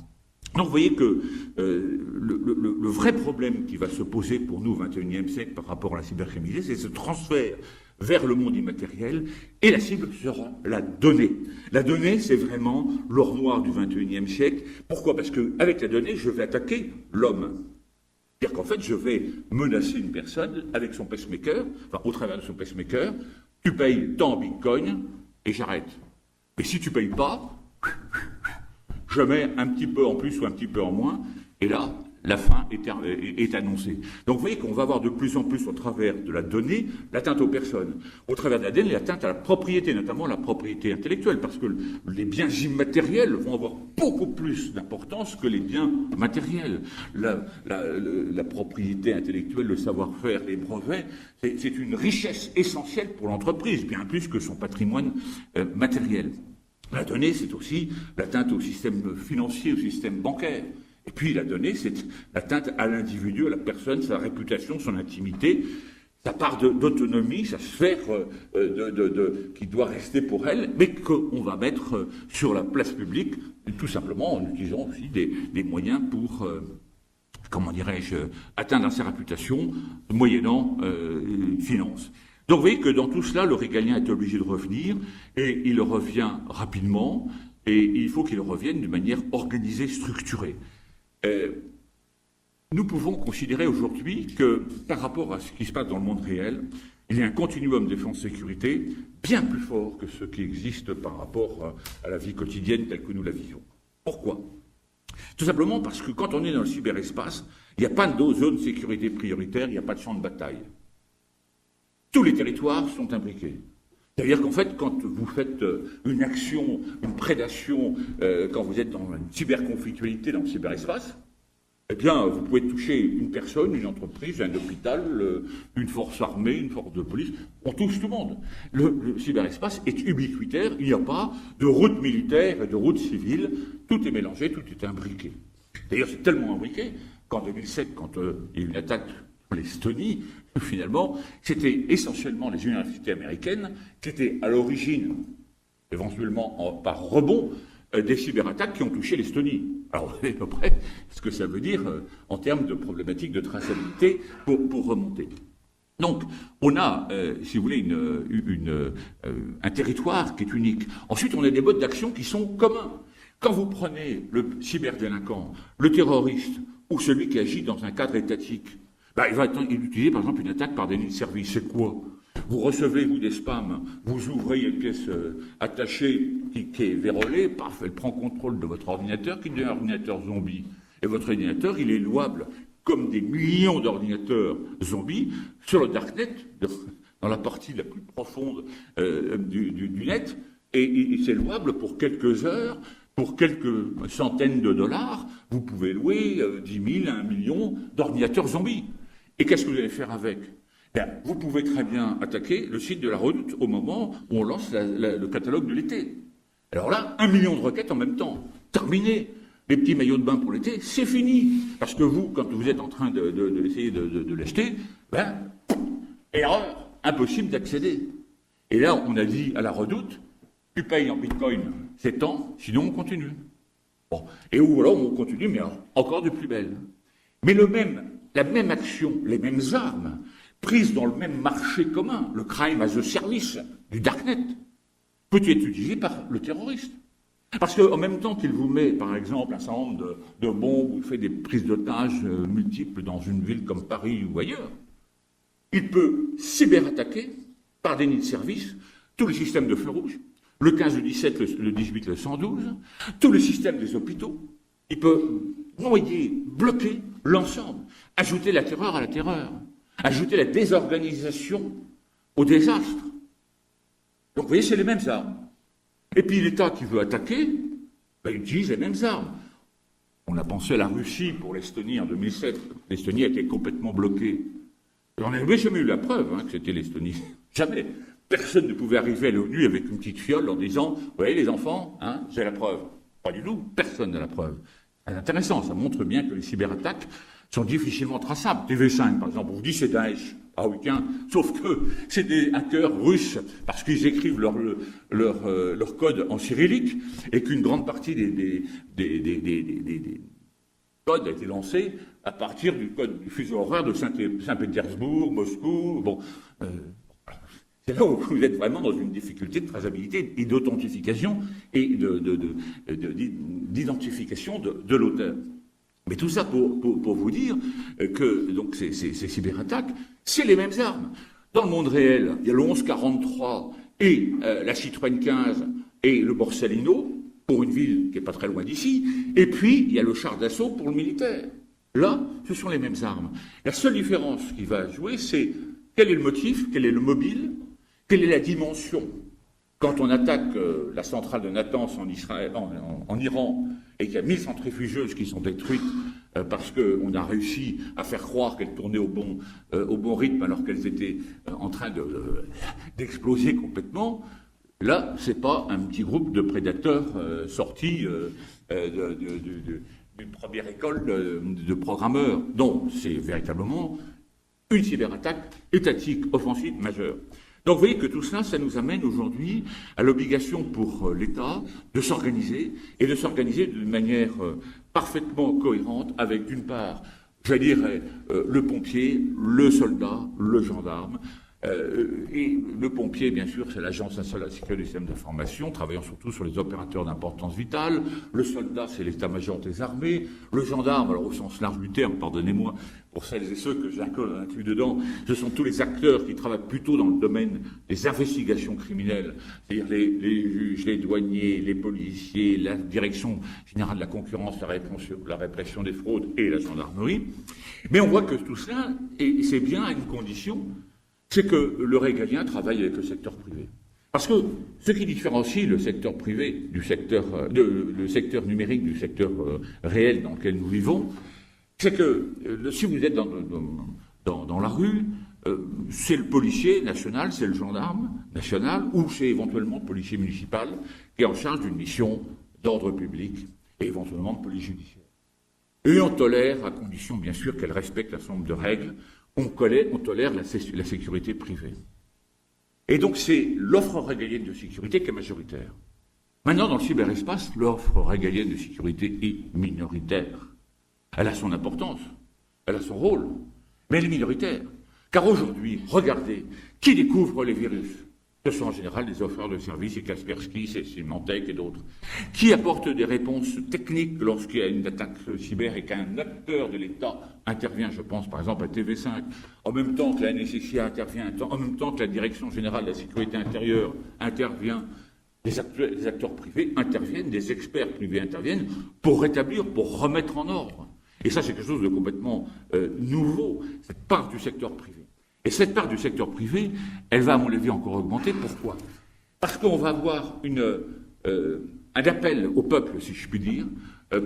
Donc vous voyez que le vrai problème qui va se poser pour nous au XXIe siècle par rapport à la cybercriminalité, c'est ce transfert vers le monde immatériel, et la cible sera la donnée. La donnée, c'est vraiment l'or noir du XXIe siècle. Pourquoi ? Parce qu'avec la donnée, je vais attaquer l'homme. C'est-à-dire qu'en fait, je vais menacer une personne avec son pacemaker, enfin au travers de son pacemaker, tu payes tant en bitcoin, et j'arrête. Mais si tu ne payes pas, je mets un petit peu en plus ou un petit peu en moins, et là, la fin est annoncée. Donc vous voyez qu'on va avoir de plus en plus au travers de la donnée l'atteinte aux personnes. Au travers de la donnée, l'atteinte à la propriété, notamment la propriété intellectuelle, parce que les biens immatériels vont avoir beaucoup plus d'importance que les biens matériels. La propriété intellectuelle, le savoir-faire, les brevets, c'est une richesse essentielle pour l'entreprise, bien plus que son patrimoine matériel. La donnée, c'est aussi l'atteinte au système financier, au système bancaire. Et puis la donnée, c'est l'atteinte à l'individu, à la personne, sa réputation, son intimité, sa part d'autonomie, sa sphère qui doit rester pour elle, mais qu'on va mettre sur la place publique, tout simplement en utilisant aussi des moyens pour, atteindre sa réputation, moyennant finance. Donc vous voyez que dans tout cela, le régalien est obligé de revenir, et il revient rapidement, et il faut qu'il revienne d'une manière organisée, structurée. Nous pouvons considérer aujourd'hui que, par rapport à ce qui se passe dans le monde réel, il y a un continuum défense-sécurité bien plus fort que ce qui existe par rapport à la vie quotidienne telle que nous la vivons. Pourquoi ? Tout simplement parce que quand on est dans le cyberespace, il n'y a pas de zone de sécurité prioritaire, il n'y a pas de champ de bataille. Tous les territoires sont imbriqués. C'est-à-dire qu'en fait, quand vous faites une action, une prédation, quand vous êtes dans une cyberconflictualité dans le cyberespace, eh bien, vous pouvez toucher une personne, une entreprise, un hôpital, une force armée, une force de police. On touche tout le monde. Le cyberespace est ubiquitaire. Il n'y a pas de route militaire et de route civile. Tout est mélangé, tout est imbriqué. D'ailleurs, c'est tellement imbriqué qu'en 2007, quand il y a eu une attaque sur l'Estonie, finalement, c'était essentiellement les universités américaines qui étaient à l'origine, éventuellement par rebond, des cyberattaques qui ont touché l'Estonie. Alors, vous voyez à peu près ce que ça veut dire en termes de problématiques de traçabilité pour remonter. Donc, on a, si vous voulez, un territoire qui est unique. Ensuite, on a des modes d'action qui sont communs. Quand vous prenez le cyberdélinquant, le terroriste ou celui qui agit dans un cadre étatique, il va utiliser par exemple une attaque par déni de service. C'est quoi? Vous recevez, vous, des spams, vous ouvrez une pièce attachée qui est vérolée, paf, elle prend contrôle de votre ordinateur, qui devient un ordinateur zombie. Et votre ordinateur, il est louable comme des millions d'ordinateurs zombies sur le darknet, dans la partie la plus profonde du net, et c'est louable pour quelques heures, pour quelques centaines de dollars, vous pouvez louer 10 000 à 1 million d'ordinateurs zombies. Et qu'est-ce que vous allez faire avec? Vous pouvez très bien attaquer le site de la Redoute au moment où on lance le catalogue de l'été. Alors là, 1 million de requêtes en même temps. Terminé. Les petits maillots de bain pour l'été, c'est fini. Parce que vous, quand vous êtes en train d'essayer de l'acheter, erreur, impossible d'accéder. Et là, on a dit à la Redoute, tu payes en bitcoin, c'est temps, sinon on continue. Bon. Et ou alors on continue, mais encore de plus belle. Mais la même action, les mêmes armes, prises dans le même marché commun, le crime as a service du darknet, peut être utilisé par le terroriste. Parce qu'en même temps qu'il vous met, par exemple, un certain nombre de bombes, ou il fait des prises d'otages multiples dans une ville comme Paris ou ailleurs, il peut cyberattaquer, par déni de service, tous les systèmes de feu rouge, le 15, le 17, le 18, le 112, tous les systèmes des hôpitaux. Il peut noyer, bloquer l'ensemble, ajouter la terreur à la terreur, ajouter la désorganisation au désastre. Donc vous voyez, c'est les mêmes armes. Et puis l'État qui veut attaquer, il utilise les mêmes armes. On a pensé à la Russie pour l'Estonie en 2007. L'Estonie a été complètement bloquée. On n'avait jamais eu la preuve que c'était l'Estonie. Jamais. Personne ne pouvait arriver à l'ONU avec une petite fiole en disant « Vous voyez les enfants, j'ai la preuve ». Pas du tout, personne n'a la preuve. C'est intéressant, ça montre bien que les cyberattaques sont difficilement traçables. TV5, par exemple, on vous dit c'est Daesh. Ah oui, tiens, sauf que c'est des hackers russes, parce qu'ils écrivent leur code en cyrillique, et qu'une grande partie des codes a été lancée à partir du code du fuseau horaire de Saint-Pétersbourg, Moscou. Bon, c'est là où vous êtes vraiment dans une difficulté de traçabilité et d'authentification et d'identification de l'auteur. Mais tout ça pour vous dire que donc ces cyberattaques, c'est les mêmes armes. Dans le monde réel, il y a le 1143 et la Citroën 15 et le Borsalino, pour une ville qui n'est pas très loin d'ici, et puis il y a le char d'assaut pour le militaire. Là, ce sont les mêmes armes. La seule différence qui va jouer, c'est quel est le motif, quel est le mobile, quelle est la dimension. Quand on attaque la centrale de Natanz en Iran, et qu'il y a 1000 centrifugeuses qui sont détruites parce qu'on a réussi à faire croire qu'elles tournaient au bon rythme alors qu'elles étaient en train d'exploser complètement, là, c'est pas un petit groupe de prédateurs sortis d'une première école de programmeurs. Non, c'est véritablement une cyberattaque étatique, offensive, majeure. Donc vous voyez que tout cela, ça nous amène aujourd'hui à l'obligation pour l'État de s'organiser, et de s'organiser d'une manière parfaitement cohérente avec, d'une part, je dirais, le pompier, le soldat, le gendarme. Et le pompier, bien sûr, c'est l'Agence nationale de la sécurité des systèmes d'information, travaillant surtout sur les opérateurs d'importance vitale. Le soldat, c'est l'état-major des armées. Le gendarme, alors au sens large du terme, pardonnez-moi, pour celles et ceux que j'inclus dedans, ce sont tous les acteurs qui travaillent plutôt dans le domaine des investigations criminelles, c'est-à-dire les juges, les douaniers, les policiers, la direction générale de la concurrence, la répression des fraudes et la gendarmerie. Mais on voit que tout cela, et c'est bien à une condition, c'est que le régalien travaille avec le secteur privé. Parce que ce qui différencie le secteur privé du secteur, le secteur numérique du secteur réel dans lequel nous vivons, c'est que si vous êtes dans la rue, c'est le policier national, c'est le gendarme national, ou c'est éventuellement le policier municipal qui est en charge d'une mission d'ordre public et éventuellement de police judiciaire. Et on tolère, à condition bien sûr qu'elle respecte un certain nombre de règles, on tolère la sécurité privée. Et donc c'est l'offre régalienne de sécurité qui est majoritaire. Maintenant, dans le cyberespace, l'offre régalienne de sécurité est minoritaire. Elle a son importance, elle a son rôle, mais elle est minoritaire. Car aujourd'hui, regardez, qui découvre les virus? Ce sont en général des offreurs de services, c'est Kaspersky, c'est Symantec et d'autres, qui apportent des réponses techniques lorsqu'il y a une attaque cyber et qu'un acteur de l'État intervient. Je pense par exemple à TV5, en même temps que la NSSI intervient, en même temps que la Direction générale de la sécurité intérieure intervient. Les acteurs privés interviennent, des experts privés interviennent pour rétablir, pour remettre en ordre. Et ça, c'est quelque chose de complètement nouveau, cette part du secteur privé. Et cette part du secteur privé, elle va, à mon avis, encore augmenter. Pourquoi? Parce qu'on va avoir un appel au peuple, si je puis dire,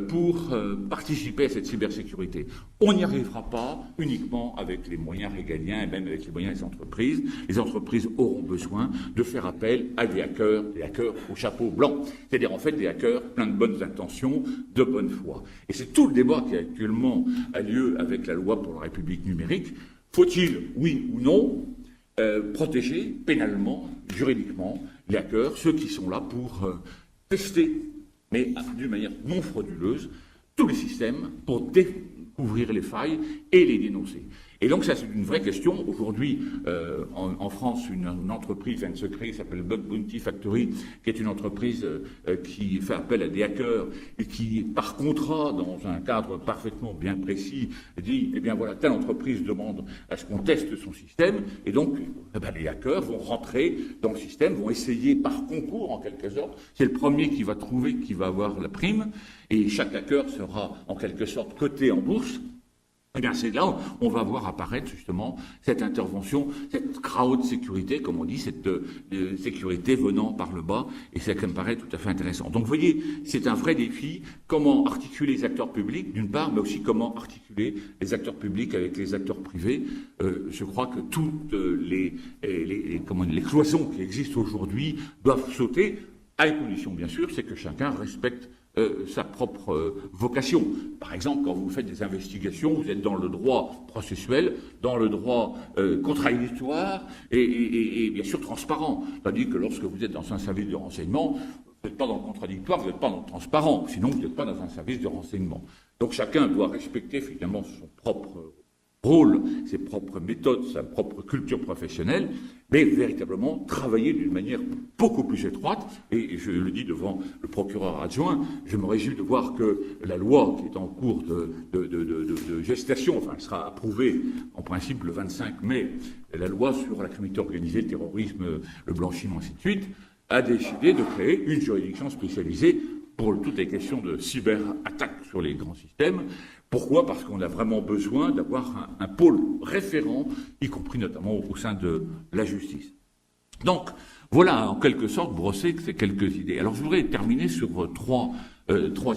pour participer à cette cybersécurité. On n'y arrivera pas uniquement avec les moyens régaliens et même avec les moyens des entreprises. Les entreprises auront besoin de faire appel à des hackers au chapeau blanc. C'est-à-dire, en fait, des hackers pleins de bonnes intentions, de bonne foi. Et c'est tout le débat qui actuellement a lieu avec la loi pour la République numérique. Faut-il, oui ou non, protéger pénalement, juridiquement, les hackers, ceux qui sont là pour tester, mais d'une manière non frauduleuse, tous les systèmes pour découvrir les failles et les dénoncer. Et donc ça, c'est une vraie question. Aujourd'hui, en France, une entreprise vient de se créer qui s'appelle Bug Bounty Factory, qui est une entreprise qui fait appel à des hackers et qui, par contrat, dans un cadre parfaitement bien précis, dit, eh bien voilà, telle entreprise demande à ce qu'on teste son système, et donc les hackers vont rentrer dans le système, vont essayer par concours, en quelque sorte. C'est le premier qui va trouver, qui va avoir la prime, et chaque hacker sera, en quelque sorte, coté en bourse. Eh bien, c'est là où on va voir apparaître justement cette intervention, cette crowd sécurité, comme on dit, cette sécurité venant par le bas, et ça me paraît tout à fait intéressant. Donc, vous voyez, c'est un vrai défi, comment articuler les acteurs publics, d'une part, mais aussi comment articuler les acteurs publics avec les acteurs privés. Je crois que toutes les cloisons qui existent aujourd'hui doivent sauter, à une condition, bien sûr, c'est que chacun respecte sa propre vocation. Par exemple, quand vous faites des investigations, vous êtes dans le droit processuel, dans le droit contradictoire et bien sûr transparent. Tandis que lorsque vous êtes dans un service de renseignement, vous n'êtes pas dans le contradictoire, vous n'êtes pas dans le transparent, sinon vous n'êtes pas dans un service de renseignement. Donc chacun doit respecter finalement son propre rôle, ses propres méthodes, sa propre culture professionnelle, mais véritablement travailler d'une manière beaucoup plus étroite. Et je le dis devant le procureur adjoint, je me réjouis de voir que la loi qui est en cours de gestation, enfin elle sera approuvée en principe le 25 mai, la loi sur la criminalité organisée, le terrorisme, le blanchiment, ainsi de suite, a décidé de créer une juridiction spécialisée pour toutes les questions de cyberattaque sur les grands systèmes. Pourquoi? Parce qu'on a vraiment besoin d'avoir un pôle référent, y compris notamment au sein de la justice. Donc, voilà en quelque sorte brossé ces quelques idées. Alors je voudrais terminer sur trois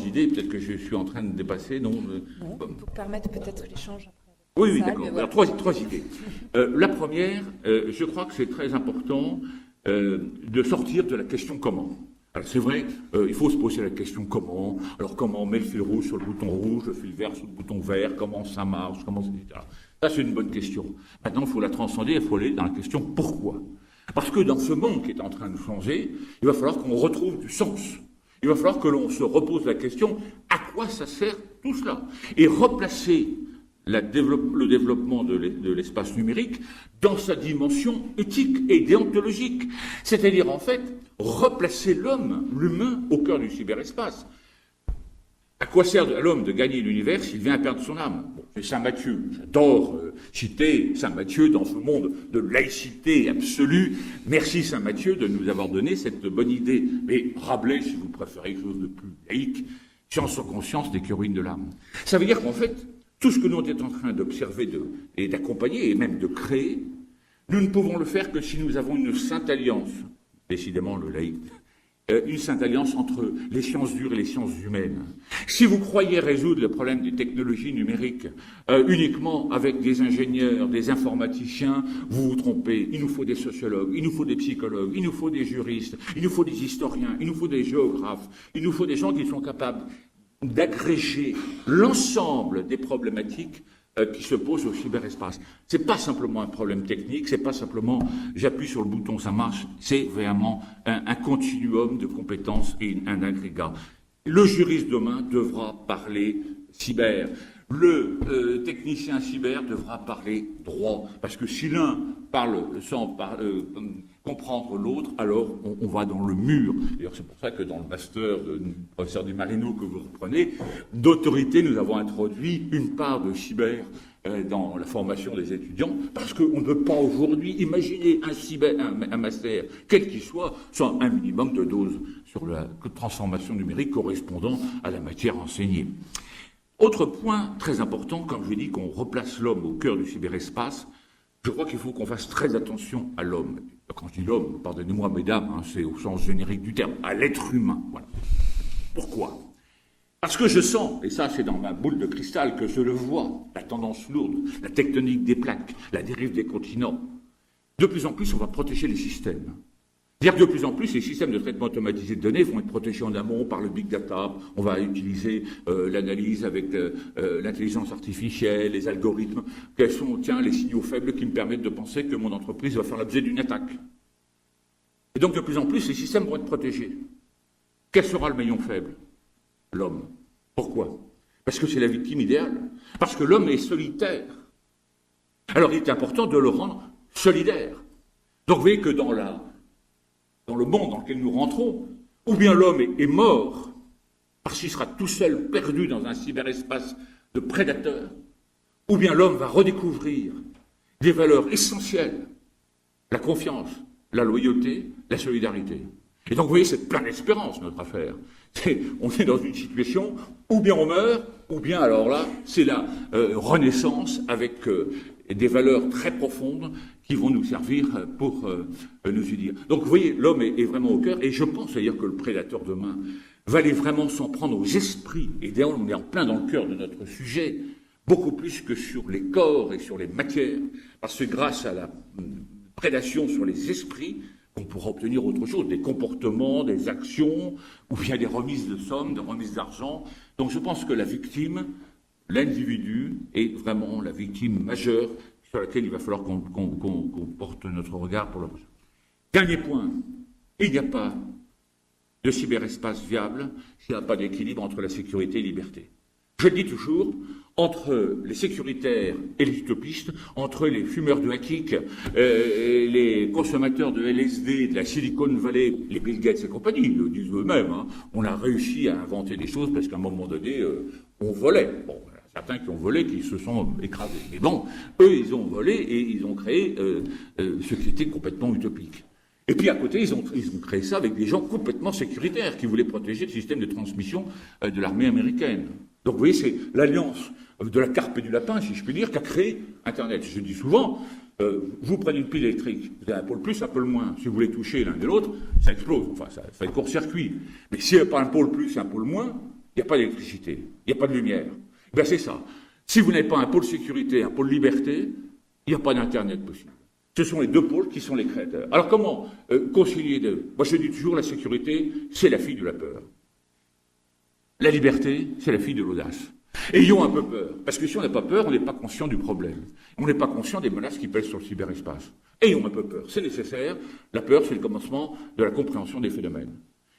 idées, peut-être que je suis en train de dépasser. Non, pour permettre peut-être l'échange après. Oui, d'accord. Alors, trois idées. La première, je crois que c'est très important de sortir de la question comment. Alors c'est vrai, il faut se poser la question comment. Alors comment on met le fil rouge sur le bouton rouge, le fil vert sur le bouton vert, comment ça marche, etc. Ça c'est une bonne question. Maintenant il faut la transcender, il faut aller dans la question pourquoi. Parce que dans ce monde qui est en train de changer, il va falloir qu'on retrouve du sens. Il va falloir que l'on se repose la question à quoi ça sert tout cela et replacer le développement de l'espace numérique dans sa dimension éthique et déontologique. C'est-à-dire, en fait, replacer l'humain, au cœur du cyberespace. À quoi sert à l'homme de gagner l'univers s'il vient à perdre son âme? Bon, c'est Saint Matthieu. J'adore citer Saint Matthieu dans ce monde de laïcité absolue. Merci Saint Matthieu de nous avoir donné cette bonne idée. Mais Rabelais, si vous préférez quelque chose de plus laïque, science sans conscience n'est que ruine de l'âme. Ça veut dire qu'en fait, tout ce que nous sommes en train d'observer et d'accompagner et même de créer, nous ne pouvons le faire que si nous avons une sainte alliance, décidément le laïc, une sainte alliance entre les sciences dures et les sciences humaines. Si vous croyez résoudre le problème des technologies numériques uniquement avec des ingénieurs, des informaticiens, vous vous trompez. Il nous faut des sociologues, il nous faut des psychologues, il nous faut des juristes, il nous faut des historiens, il nous faut des géographes, il nous faut des gens qui sont capables d'agréger l'ensemble des problématiques qui se posent au cyberespace. C'est pas simplement un problème technique, c'est pas simplement j'appuie sur le bouton, ça marche, c'est vraiment un continuum de compétences et un agrégat. Le juriste demain devra parler cyber. Le technicien cyber devra parler droit, parce que si l'un parle sans comprendre l'autre, alors on va dans le mur. D'ailleurs, c'est pour ça que dans le master de professeur Di Marino que vous reprenez, d'autorité, nous avons introduit une part de cyber dans la formation des étudiants, parce qu'on ne peut pas aujourd'hui imaginer un master, quel qu'il soit, sans un minimum de doses sur la transformation numérique correspondant à la matière enseignée. Autre point très important, quand je dis qu'on replace l'homme au cœur du cyberespace, je crois qu'il faut qu'on fasse très attention à l'homme. Quand je dis l'homme, pardonnez-moi mesdames, c'est au sens générique du terme, à l'être humain. Voilà. Pourquoi ? Parce que je sens, et ça c'est dans ma boule de cristal que je le vois, la tendance lourde, la tectonique des plaques, la dérive des continents. De plus en plus, on va protéger les systèmes. C'est-à-dire que de plus en plus, les systèmes de traitement automatisé de données vont être protégés en amont par le big data. On va utiliser l'analyse avec l'intelligence artificielle, les algorithmes. Quels sont, les signaux faibles qui me permettent de penser que mon entreprise va faire l'objet d'une attaque. Et donc, de plus en plus, les systèmes vont être protégés. Quel sera le maillon faible ? L'homme. Pourquoi ? Parce que c'est la victime idéale. Parce que l'homme est solitaire. Alors, il est important de le rendre solidaire. Donc, vous voyez que dans le monde dans lequel nous rentrons, ou bien l'homme est mort, parce qu'il sera tout seul perdu dans un cyberespace de prédateurs, ou bien l'homme va redécouvrir des valeurs essentielles, la confiance, la loyauté, la solidarité. Et donc vous voyez, c'est plein d'espérance notre affaire. On est dans une situation, ou bien on meurt, ou bien alors là, c'est la renaissance avec des valeurs très profondes qui vont nous servir pour nous unir. Donc vous voyez, l'homme est vraiment au cœur, et je pense d'ailleurs que le prédateur demain va aller vraiment s'en prendre aux esprits, et d'ailleurs on est en plein dans le cœur de notre sujet, beaucoup plus que sur les corps et sur les matières, parce que grâce à la prédation sur les esprits, on pourra obtenir autre chose, des comportements, des actions, ou bien des remises de sommes, des remises d'argent. Donc je pense que la victime, l'individu, est vraiment la victime majeure sur laquelle il va falloir qu'on porte notre regard pour le prochain. Dernier point, il n'y a pas de cyberespace viable s'il n'y a pas d'équilibre entre la sécurité et la liberté. Je le dis toujours, entre les sécuritaires et les utopistes, entre les fumeurs de hakik, les consommateurs de LSD, de la Silicon Valley, les Bill Gates et compagnie, ils le disent eux-mêmes, on a réussi à inventer des choses parce qu'à un moment donné, on volait. Bon, il y a certains qui ont volé, qui se sont écrasés. Mais bon, eux, ils ont volé et ils ont créé ce qui était complètement utopique. Et puis à côté, ils ont créé ça avec des gens complètement sécuritaires qui voulaient protéger le système de transmission de l'armée américaine. Donc vous voyez, c'est l'alliance de la carpe et du lapin, si je puis dire, qui a créé Internet. Je dis souvent, vous prenez une pile électrique, vous avez un pôle plus, un pôle moins. Si vous voulez toucher l'un de l'autre, ça explose, enfin ça fait court-circuit. Mais s'il n'y a pas un pôle plus et un pôle moins, il n'y a pas d'électricité, il n'y a pas de lumière. Ben c'est ça. Si vous n'avez pas un pôle sécurité, un pôle liberté, il n'y a pas d'Internet possible. Ce sont les deux pôles qui sont les créateurs. Alors comment concilier deux ? Moi je dis toujours, la sécurité, c'est la fille de la peur. La liberté, c'est la fille de l'audace. Ayons un peu peur, parce que si on n'a pas peur, on n'est pas conscient du problème. On n'est pas conscient des menaces qui pèsent sur le cyberespace. Ayons un peu peur, c'est nécessaire. La peur, c'est le commencement de la compréhension des phénomènes.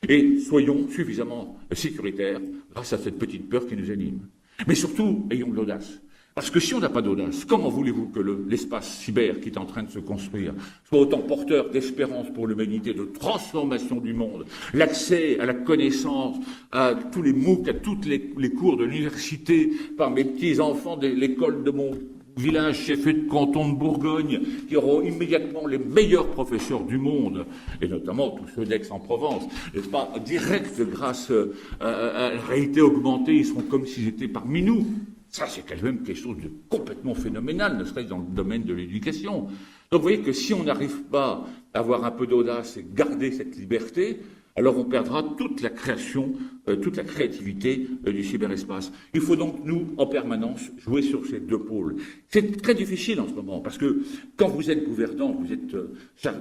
Et soyons suffisamment sécuritaires grâce à cette petite peur qui nous anime. Mais surtout, ayons de l'audace. Parce que si on n'a pas d'audace, comment voulez-vous que l'espace cyber qui est en train de se construire soit autant porteur d'espérance pour l'humanité, de transformation du monde, l'accès à la connaissance, à tous les MOOC, à tous les cours de l'université par mes petits-enfants de l'école de mon village chef-lieu de canton de Bourgogne, qui auront immédiatement les meilleurs professeurs du monde, et notamment tous ceux d'Aix-en-Provence, n'est-ce pas, direct grâce à la réalité augmentée, ils seront comme s'ils étaient parmi nous. Ça, c'est quand même quelque chose de complètement phénoménal, ne serait-ce dans le domaine de l'éducation. Donc vous voyez que si on n'arrive pas à avoir un peu d'audace et garder cette liberté, alors on perdra toute la création, toute la créativité du cyberespace. Il faut donc, nous, en permanence, jouer sur ces deux pôles. C'est très difficile en ce moment, parce que quand vous êtes gouvernant, vous êtes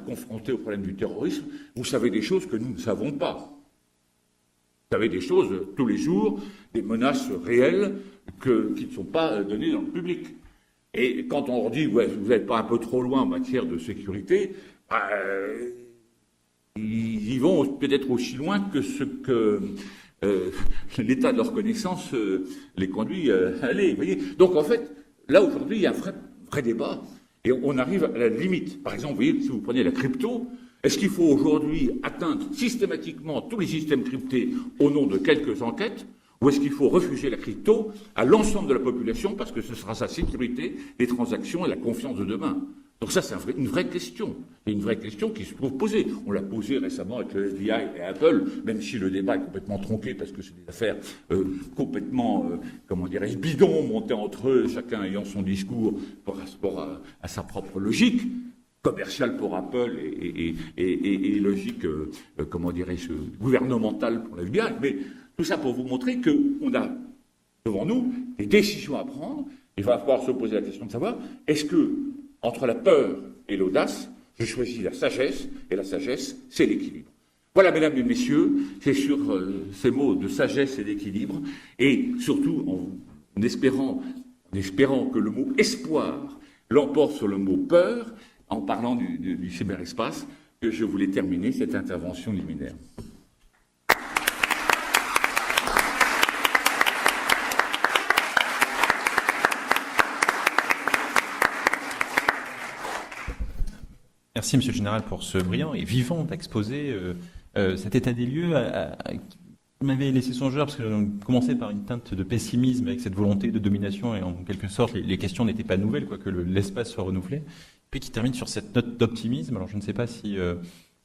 confronté au problème du terrorisme, vous savez des choses que nous ne savons pas. Vous savez des choses tous les jours, des menaces réelles qui ne sont pas données dans le public. Et quand on leur dit, ouais, vous n'êtes pas un peu trop loin en matière de sécurité, ils y vont peut-être aussi loin que ce que l'état de leur connaissance les conduit à aller. Vous voyez. Donc en fait, là aujourd'hui, il y a un vrai débat et on arrive à la limite. Par exemple, vous voyez, si vous prenez la crypto, est-ce qu'il faut aujourd'hui atteindre systématiquement tous les systèmes cryptés au nom de quelques enquêtes, ou est-ce qu'il faut refuser la crypto à l'ensemble de la population parce que ce sera sa sécurité, les transactions et la confiance de demain? Donc ça, c'est une vraie question. Et une vraie question qui se trouve posée. On l'a posée récemment avec le FBI et Apple, même si le débat est complètement tronqué parce que c'est des affaires complètement, bidons, montées entre eux, chacun ayant son discours par rapport à sa propre logique commerciale pour Apple et logique, gouvernementale pour le FBI. Mais tout ça pour vous montrer qu'on a devant nous des décisions à prendre. Il va falloir se poser la question de savoir, est-ce que entre la peur et l'audace, je choisis la sagesse, et la sagesse, c'est l'équilibre. Voilà, mesdames et messieurs, c'est sur ces mots de sagesse et d'équilibre, et surtout en espérant que le mot espoir l'emporte sur le mot peur, en parlant du cyberespace, que je voulais terminer cette intervention liminaire. Merci, Monsieur le Général, pour ce brillant et vivant exposé. Cet état des lieux m'avait laissé songeur, parce qu'on commençait par une teinte de pessimisme avec cette volonté de domination, et en quelque sorte, les questions n'étaient pas nouvelles, quoique l'espace soit renouvelé, puis qui termine sur cette note d'optimisme. Alors je ne sais pas si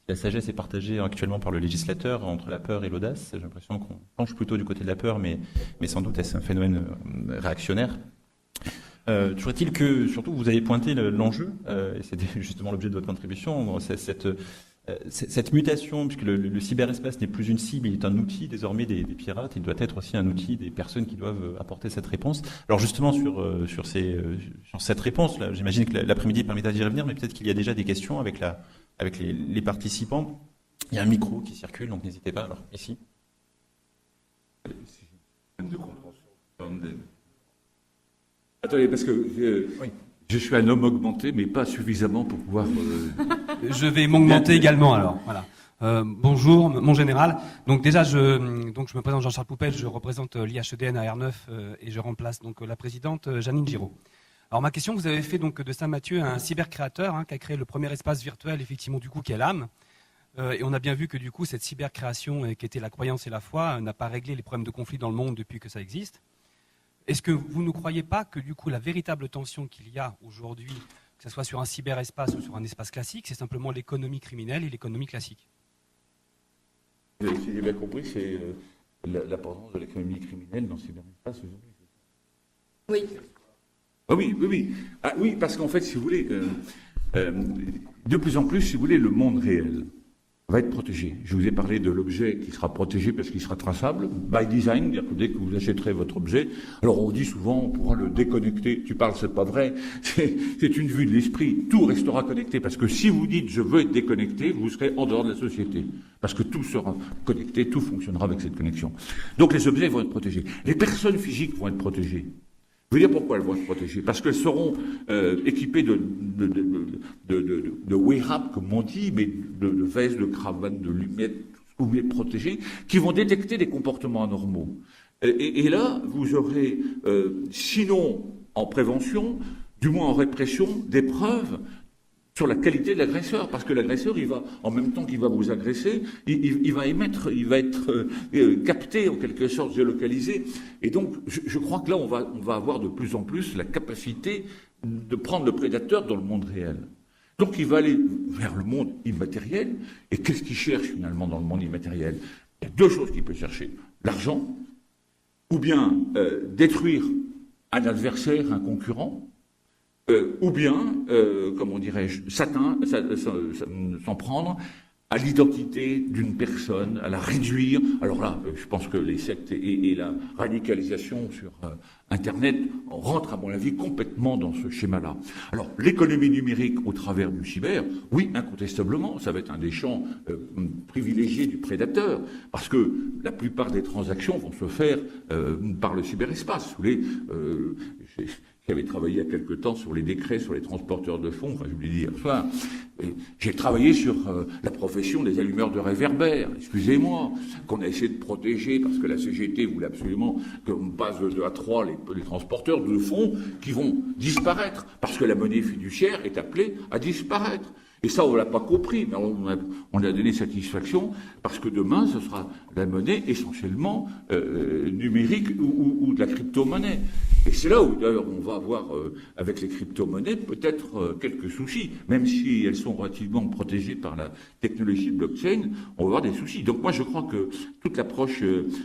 la sagesse est partagée actuellement par le législateur entre la peur et l'audace. J'ai l'impression qu'on penche plutôt du côté de la peur, mais sans doute est-ce un phénomène réactionnaire. Toujours est-il que, surtout, vous avez pointé l'enjeu, et c'était justement l'objet de votre contribution, cette mutation, puisque le cyberespace n'est plus une cible, il est un outil désormais des pirates, il doit être aussi un outil des personnes qui doivent apporter cette réponse. Alors justement, sur cette réponse, là, j'imagine que l'après-midi permettra d'y revenir, mais peut-être qu'il y a déjà des questions avec les participants. Il y a un micro qui circule, donc n'hésitez pas. Alors, ici. Attendez, parce que je suis un homme augmenté, mais pas suffisamment pour pouvoir... Je vais m'augmenter également, alors. Voilà. Bonjour, mon général. Donc déjà, je me présente Jean-Charles Poupel, je représente l'IHEDN à R9 et je remplace donc la présidente Janine Giraud. Alors ma question, vous avez fait donc de Saint-Mathieu un cybercréateur qui a créé le premier espace virtuel, effectivement, du coup, qui est l'âme. Et on a bien vu que du coup, cette cybercréation, qui était la croyance et la foi, n'a pas réglé les problèmes de conflit dans le monde depuis que ça existe. Est-ce que vous ne croyez pas que du coup la véritable tension qu'il y a aujourd'hui, que ce soit sur un cyberespace ou sur un espace classique, c'est simplement l'économie criminelle et l'économie classique? Si j'ai bien compris, c'est l'importance de l'économie criminelle dans le cyberespace aujourd'hui. Oui. Ah oui. Ah oui, parce qu'en fait, si vous voulez, de plus en plus, si vous voulez, le monde réel va être protégé. Je vous ai parlé de l'objet qui sera protégé parce qu'il sera traçable, by design, c'est-à-dire que dès que vous achèterez votre objet, alors on dit souvent on pourra le déconnecter. Tu parles, c'est pas vrai, c'est une vue de l'esprit. Tout restera connecté, parce que si vous dites je veux être déconnecté, vous serez en dehors de la société, parce que tout sera connecté, tout fonctionnera avec cette connexion. Donc les objets vont être protégés. Les personnes physiques vont être protégées. Je veux dire pourquoi elles vont être protégées. Parce qu'elles seront équipées de wearable, comme on dit, mais de vestes, de cravates, de lunettes, tout ce que vous voulez protéger, qui vont détecter des comportements anormaux. Et là, vous aurez, sinon en prévention, du moins en répression, des preuves sur la qualité de l'agresseur, parce que l'agresseur, il va, en même temps qu'il va vous agresser, il va être capté, en quelque sorte, géolocalisé. Et donc, je crois que là, on va avoir de plus en plus la capacité de prendre le prédateur dans le monde réel. Donc, il va aller vers le monde immatériel. Et qu'est-ce qu'il cherche, finalement, dans le monde immatériel? Il y a deux choses qu'il peut chercher. L'argent, ou bien détruire un adversaire, un concurrent, ou bien, comment dirais-je, s'en prendre à l'identité d'une personne, à la réduire. Alors là, je pense que les sectes et la radicalisation sur Internet rentrent, à mon avis, complètement dans ce schéma-là. Alors, l'économie numérique au travers du cyber, oui, incontestablement, ça va être un des champs privilégiés du prédateur, parce que la plupart des transactions vont se faire par le cyberespace. Vous voulez, qui avait travaillé il y a quelque temps sur les décrets sur les transporteurs de fonds, enfin je vous l'ai dit hier soir, j'ai travaillé sur la profession des allumeurs de réverbères, excusez-moi, qu'on a essayé de protéger parce que la CGT voulait absolument qu'on passe de 2 à 3 les transporteurs de fonds qui vont disparaître parce que la monnaie fiduciaire est appelée à disparaître. Et ça, on ne l'a pas compris, mais on a donné satisfaction, parce que demain, ce sera la monnaie essentiellement numérique ou de la crypto-monnaie. Et c'est là où, d'ailleurs, on va avoir, avec les crypto-monnaies, peut-être quelques soucis. Même si elles sont relativement protégées par la technologie de blockchain, on va avoir des soucis. Donc moi, je crois que toute l'approche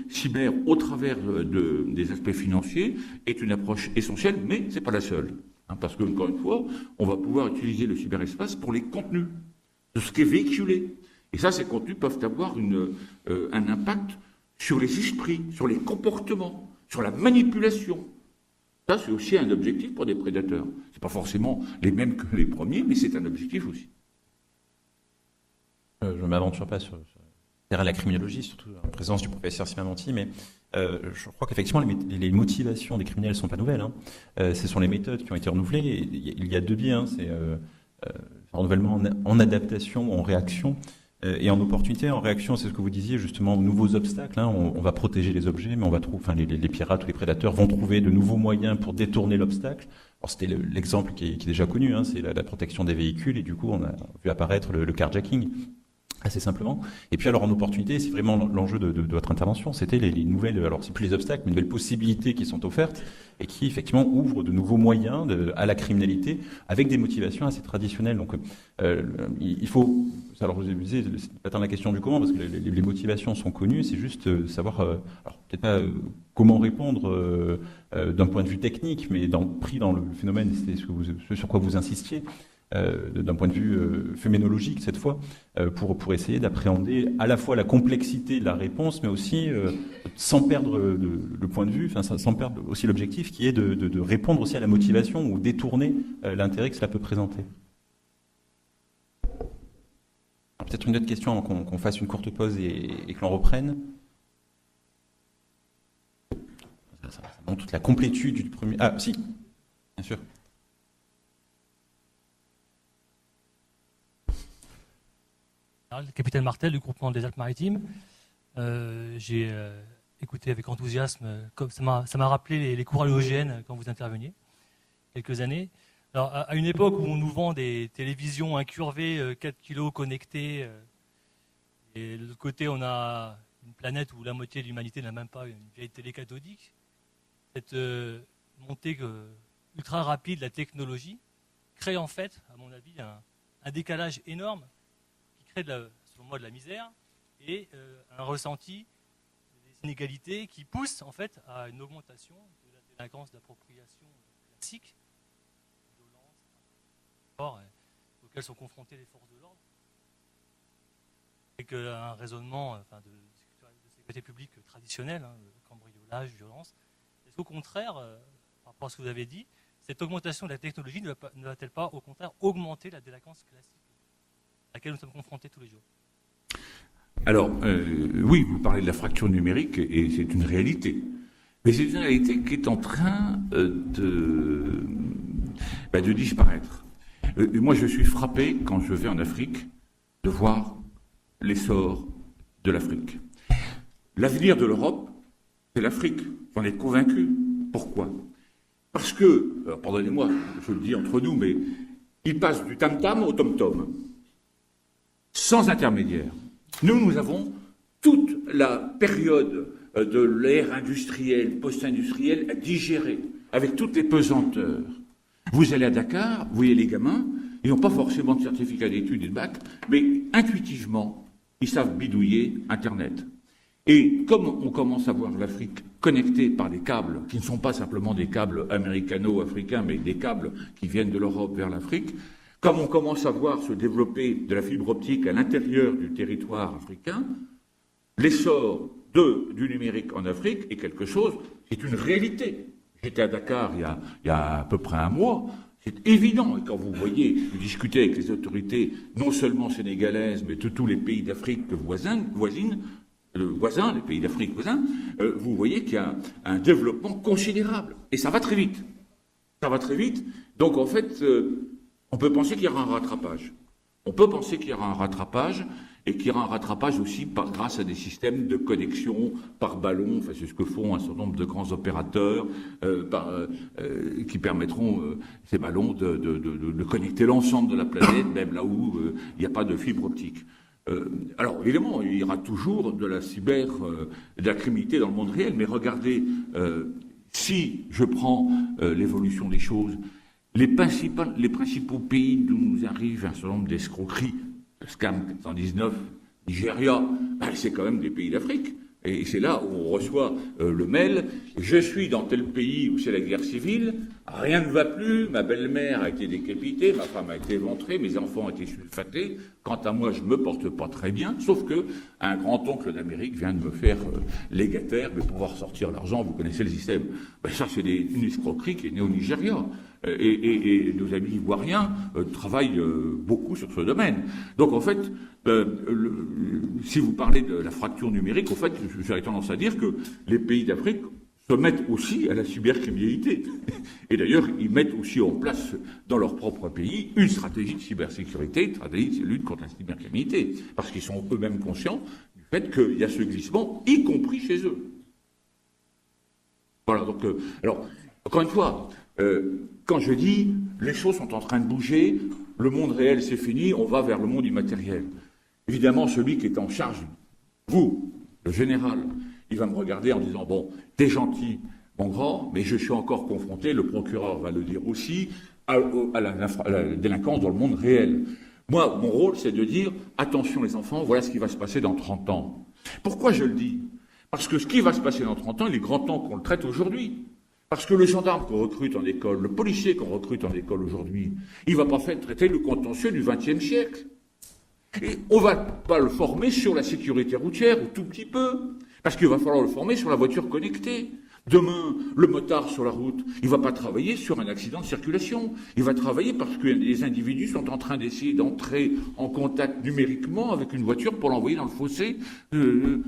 cyber, au travers des aspects financiers, est une approche essentielle, mais c'est pas la seule. Parce que, encore une fois, on va pouvoir utiliser le cyberespace pour les contenus, de ce qui est véhiculé. Et ça, ces contenus peuvent avoir un impact sur les esprits, sur les comportements, sur la manipulation. Ça, c'est aussi un objectif pour des prédateurs. Ce n'est pas forcément les mêmes que les premiers, mais c'est un objectif aussi. Je ne m'aventure pas sur la criminologie, surtout en présence du professeur Simamonti, mais je crois qu'effectivement, les motivations des criminels ne sont pas nouvelles. Ce sont les méthodes qui ont été renouvelées. Il y a deux biais, c'est renouvellement en adaptation, en réaction, et en opportunité. En réaction, c'est ce que vous disiez, justement, nouveaux obstacles. On va protéger les objets, mais on va trouver, les pirates ou les prédateurs vont trouver de nouveaux moyens pour détourner l'obstacle. Alors, c'était l'exemple qui est déjà connu, c'est la protection des véhicules, et du coup, on a vu apparaître le carjacking. Assez simplement. Et puis alors en opportunité, c'est vraiment l'enjeu de votre intervention, c'était les nouvelles, alors c'est plus les obstacles, mais les nouvelles possibilités qui sont offertes et qui effectivement ouvrent de nouveaux moyens à la criminalité avec des motivations assez traditionnelles. Donc il faut, alors vous disais, c'est pas tant la question du comment, parce que les motivations sont connues, c'est juste savoir, alors peut-être pas comment répondre d'un point de vue technique, mais pris dans le phénomène, c'était ce sur quoi vous insistiez, d'un point de vue phénoménologique cette fois, pour essayer d'appréhender à la fois la complexité de la réponse, mais aussi sans perdre le point de vue, sans perdre aussi l'objectif qui est de répondre aussi à la motivation ou détourner l'intérêt que cela peut présenter. Peut-être une autre question avant qu'on fasse une courte pause et que l'on reprenne. Ça montre toute la complétude du premier... Ah, si, bien sûr. Le capitaine Martel du groupement des Alpes-Maritimes. J'ai écouté avec enthousiasme, comme ça m'a rappelé les cours halogènes quand vous interveniez, quelques années. Alors, à une époque où on nous vend des télévisions incurvées, 4 kilos connectées, et de l'autre côté on a une planète où la moitié de l'humanité n'a même pas une vieille télé cathodique, cette montée ultra rapide de la technologie crée en fait, à mon avis, un décalage énorme crée, selon moi, de la misère et un ressenti des inégalités qui pousse en fait à une augmentation de la délinquance d'appropriation classique, violence, auxquelles sont confrontées les forces de l'ordre, et qu'un raisonnement de sécurité publique traditionnel, cambriolage, violence. Est-ce qu'au contraire, par rapport à ce que vous avez dit, cette augmentation de la technologie ne va-t-elle pas, au contraire, augmenter la délinquance classique à laquelle nous sommes confrontés tous les jours? Alors, oui, vous parlez de la fracture numérique, et c'est une réalité. Mais c'est une réalité qui est en train de disparaître. Moi, je suis frappé, quand je vais en Afrique, de voir l'essor de l'Afrique. L'avenir de l'Europe, c'est l'Afrique. J'en ai convaincu. Pourquoi? Parce que, alors, pardonnez-moi, je le dis entre nous, mais il passe du tam-tam au tom-tom. Sans intermédiaire. Nous avons toute la période de l'ère industrielle, post-industrielle à digérer, avec toutes les pesanteurs. Vous allez à Dakar, vous voyez les gamins, ils n'ont pas forcément de certificat d'études et de bac, mais intuitivement, ils savent bidouiller Internet. Et comme on commence à voir l'Afrique connectée par des câbles, qui ne sont pas simplement des câbles américano-africains, mais des câbles qui viennent de l'Europe vers l'Afrique, comme on commence à voir se développer de la fibre optique à l'intérieur du territoire africain, l'essor du numérique en Afrique est quelque chose, c'est une réalité. J'étais à Dakar il y a à peu près un mois, c'est évident. Et quand vous voyez, vous discutez avec les autorités, non seulement sénégalaises, mais de tous les pays d'Afrique voisins, les pays d'Afrique voisins, vous voyez qu'il y a un développement considérable. Et ça va très vite. Ça va très vite. Donc, en fait, on peut penser qu'il y aura un rattrapage. On peut penser qu'il y aura un rattrapage et qu'il y aura un rattrapage aussi grâce à des systèmes de connexion par ballon. Enfin, c'est ce que font un certain nombre de grands opérateurs qui permettront ces ballons de connecter l'ensemble de la planète, même là où il n'y a pas de fibre optique. Alors, évidemment, il y aura toujours de la de la criminalité dans le monde réel, mais regardez, si je prends l'évolution des choses, les principaux pays d'où nous arrive un certain nombre d'escroqueries, Scam 419, Nigeria, c'est quand même des pays d'Afrique. Et c'est là où on reçoit le mail. Je suis dans tel pays où c'est la guerre civile, rien ne va plus, ma belle-mère a été décapitée, ma femme a été éventrée, mes enfants ont été sulfatés. Quant à moi, je me porte pas très bien, sauf que un grand-oncle d'Amérique vient de me faire légataire, mais pouvoir sortir l'argent, vous connaissez le système. Ça, c'est une escroquerie qui est née au Nigeria. Et nos amis ivoiriens travaillent beaucoup sur ce domaine. Donc en fait, si vous parlez de la fracture numérique, en fait, j'aurais tendance à dire que les pays d'Afrique se mettent aussi à la cybercriminalité. Et d'ailleurs, ils mettent aussi en place dans leur propre pays une stratégie de cybersécurité, une stratégie de lutte contre la cybercriminalité, parce qu'ils sont eux-mêmes conscients du fait qu'il y a ce glissement, y compris chez eux. Voilà, donc, alors, encore une fois, quand je dis les choses sont en train de bouger, le monde réel c'est fini, on va vers le monde immatériel. Évidemment, celui qui est en charge, vous, le général, il va me regarder en disant, bon, t'es gentil, mon grand, mais je suis encore confronté, le procureur va le dire aussi, à la délinquance dans le monde réel. Moi, mon rôle, c'est de dire, attention les enfants, voilà ce qui va se passer dans 30 ans. Pourquoi je le dis? Parce que ce qui va se passer dans 30 ans, il est grand temps qu'on le traite aujourd'hui. Parce que le gendarme qu'on recrute en école, le policier qu'on recrute en école aujourd'hui, il ne va pas faire traiter le contentieux du XXe siècle. Et on ne va pas le former sur la sécurité routière, ou tout petit peu, parce qu'il va falloir le former sur la voiture connectée. Demain, le motard sur la route, il ne va pas travailler sur un accident de circulation. Il va travailler parce que les individus sont en train d'essayer d'entrer en contact numériquement avec une voiture pour l'envoyer dans le fossé,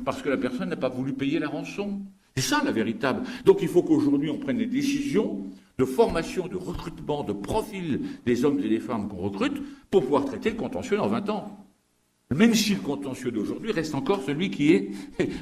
parce que la personne n'a pas voulu payer la rançon. C'est ça la véritable. Donc il faut qu'aujourd'hui on prenne des décisions de formation, de recrutement, de profil des hommes et des femmes qu'on recrute pour pouvoir traiter le contentieux dans 20 ans. Même si le contentieux d'aujourd'hui reste encore celui qui est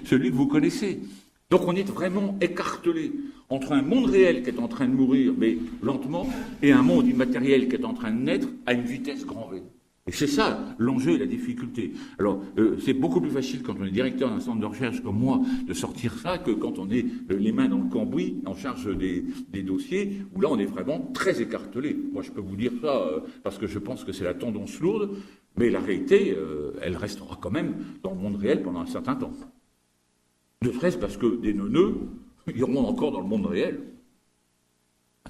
celui que vous connaissez. Donc on est vraiment écartelé entre un monde réel qui est en train de mourir, mais lentement, et un monde immatériel qui est en train de naître à une vitesse grand V. Et c'est ça l'enjeu et la difficulté. Alors, c'est beaucoup plus facile quand on est directeur d'un centre de recherche comme moi de sortir ça que quand on est les mains dans le cambouis en charge des dossiers, où là on est vraiment très écartelé. Moi je peux vous dire ça parce que je pense que c'est la tendance lourde, mais la réalité, elle restera quand même dans le monde réel pendant un certain temps. Ne serait-ce parce que des neuneux iront encore dans le monde réel.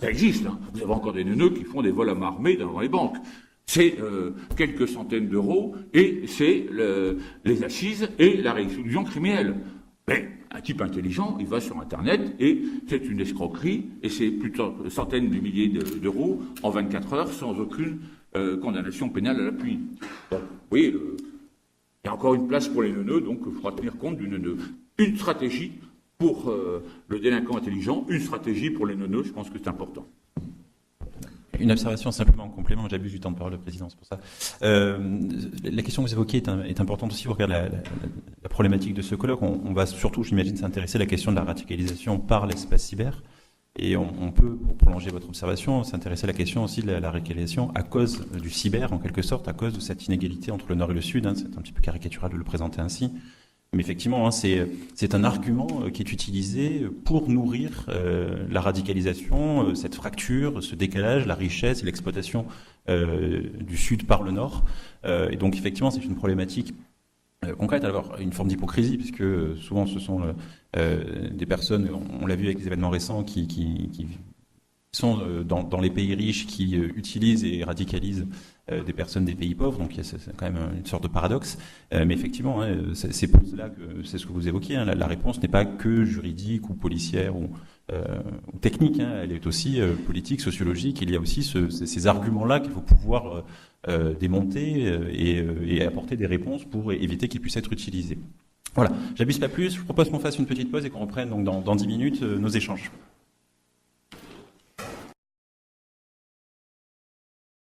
Ça existe, hein. Vous avez encore des neuneux qui font des vols à main armée dans les banques. C'est quelques centaines d'euros et c'est les assises et la réexclusion criminelle. Mais un type intelligent, il va sur Internet et c'est une escroquerie et c'est plusieurs centaines de milliers d'euros en 24 heures sans aucune condamnation pénale à l'appui. Donc, oui, il y a encore une place pour les neuneux, donc il faudra tenir compte du neuneux. Une stratégie pour le délinquant intelligent, une stratégie pour les neuneux, je pense que c'est important. Une observation simplement en complément, j'abuse du temps de parole, le président, c'est pour ça. La question que vous évoquez est importante aussi. Vous regardez la problématique de ce colloque. On va surtout, j'imagine, s'intéresser à la question de la radicalisation par l'espace cyber. Et on peut, pour prolonger votre observation, s'intéresser à la question aussi de la radicalisation à cause du cyber, en quelque sorte, à cause de cette inégalité entre le Nord et le Sud. Hein, c'est un petit peu caricatural de le présenter ainsi. Mais effectivement, hein, c'est un argument qui est utilisé pour nourrir la radicalisation, cette fracture, ce décalage, la richesse et l'exploitation du Sud par le Nord. Et donc, effectivement, c'est une problématique concrète. Alors, une forme d'hypocrisie, puisque souvent, ce sont des personnes, on l'a vu avec les événements récents, qui sont dans les pays riches, qui utilisent et radicalisent des personnes des pays pauvres, donc c'est quand même une sorte de paradoxe. Mais effectivement, hein, c'est pour cela que c'est ce que vous évoquiez. Hein, la réponse n'est pas que juridique ou policière ou technique. Hein, elle est aussi politique, sociologique. Il y a aussi ces arguments-là qu'il faut pouvoir démonter et apporter des réponses pour éviter qu'ils puissent être utilisés. Voilà, j'abuse pas plus. Je propose qu'on fasse une petite pause et qu'on reprenne donc dans 10 minutes nos échanges.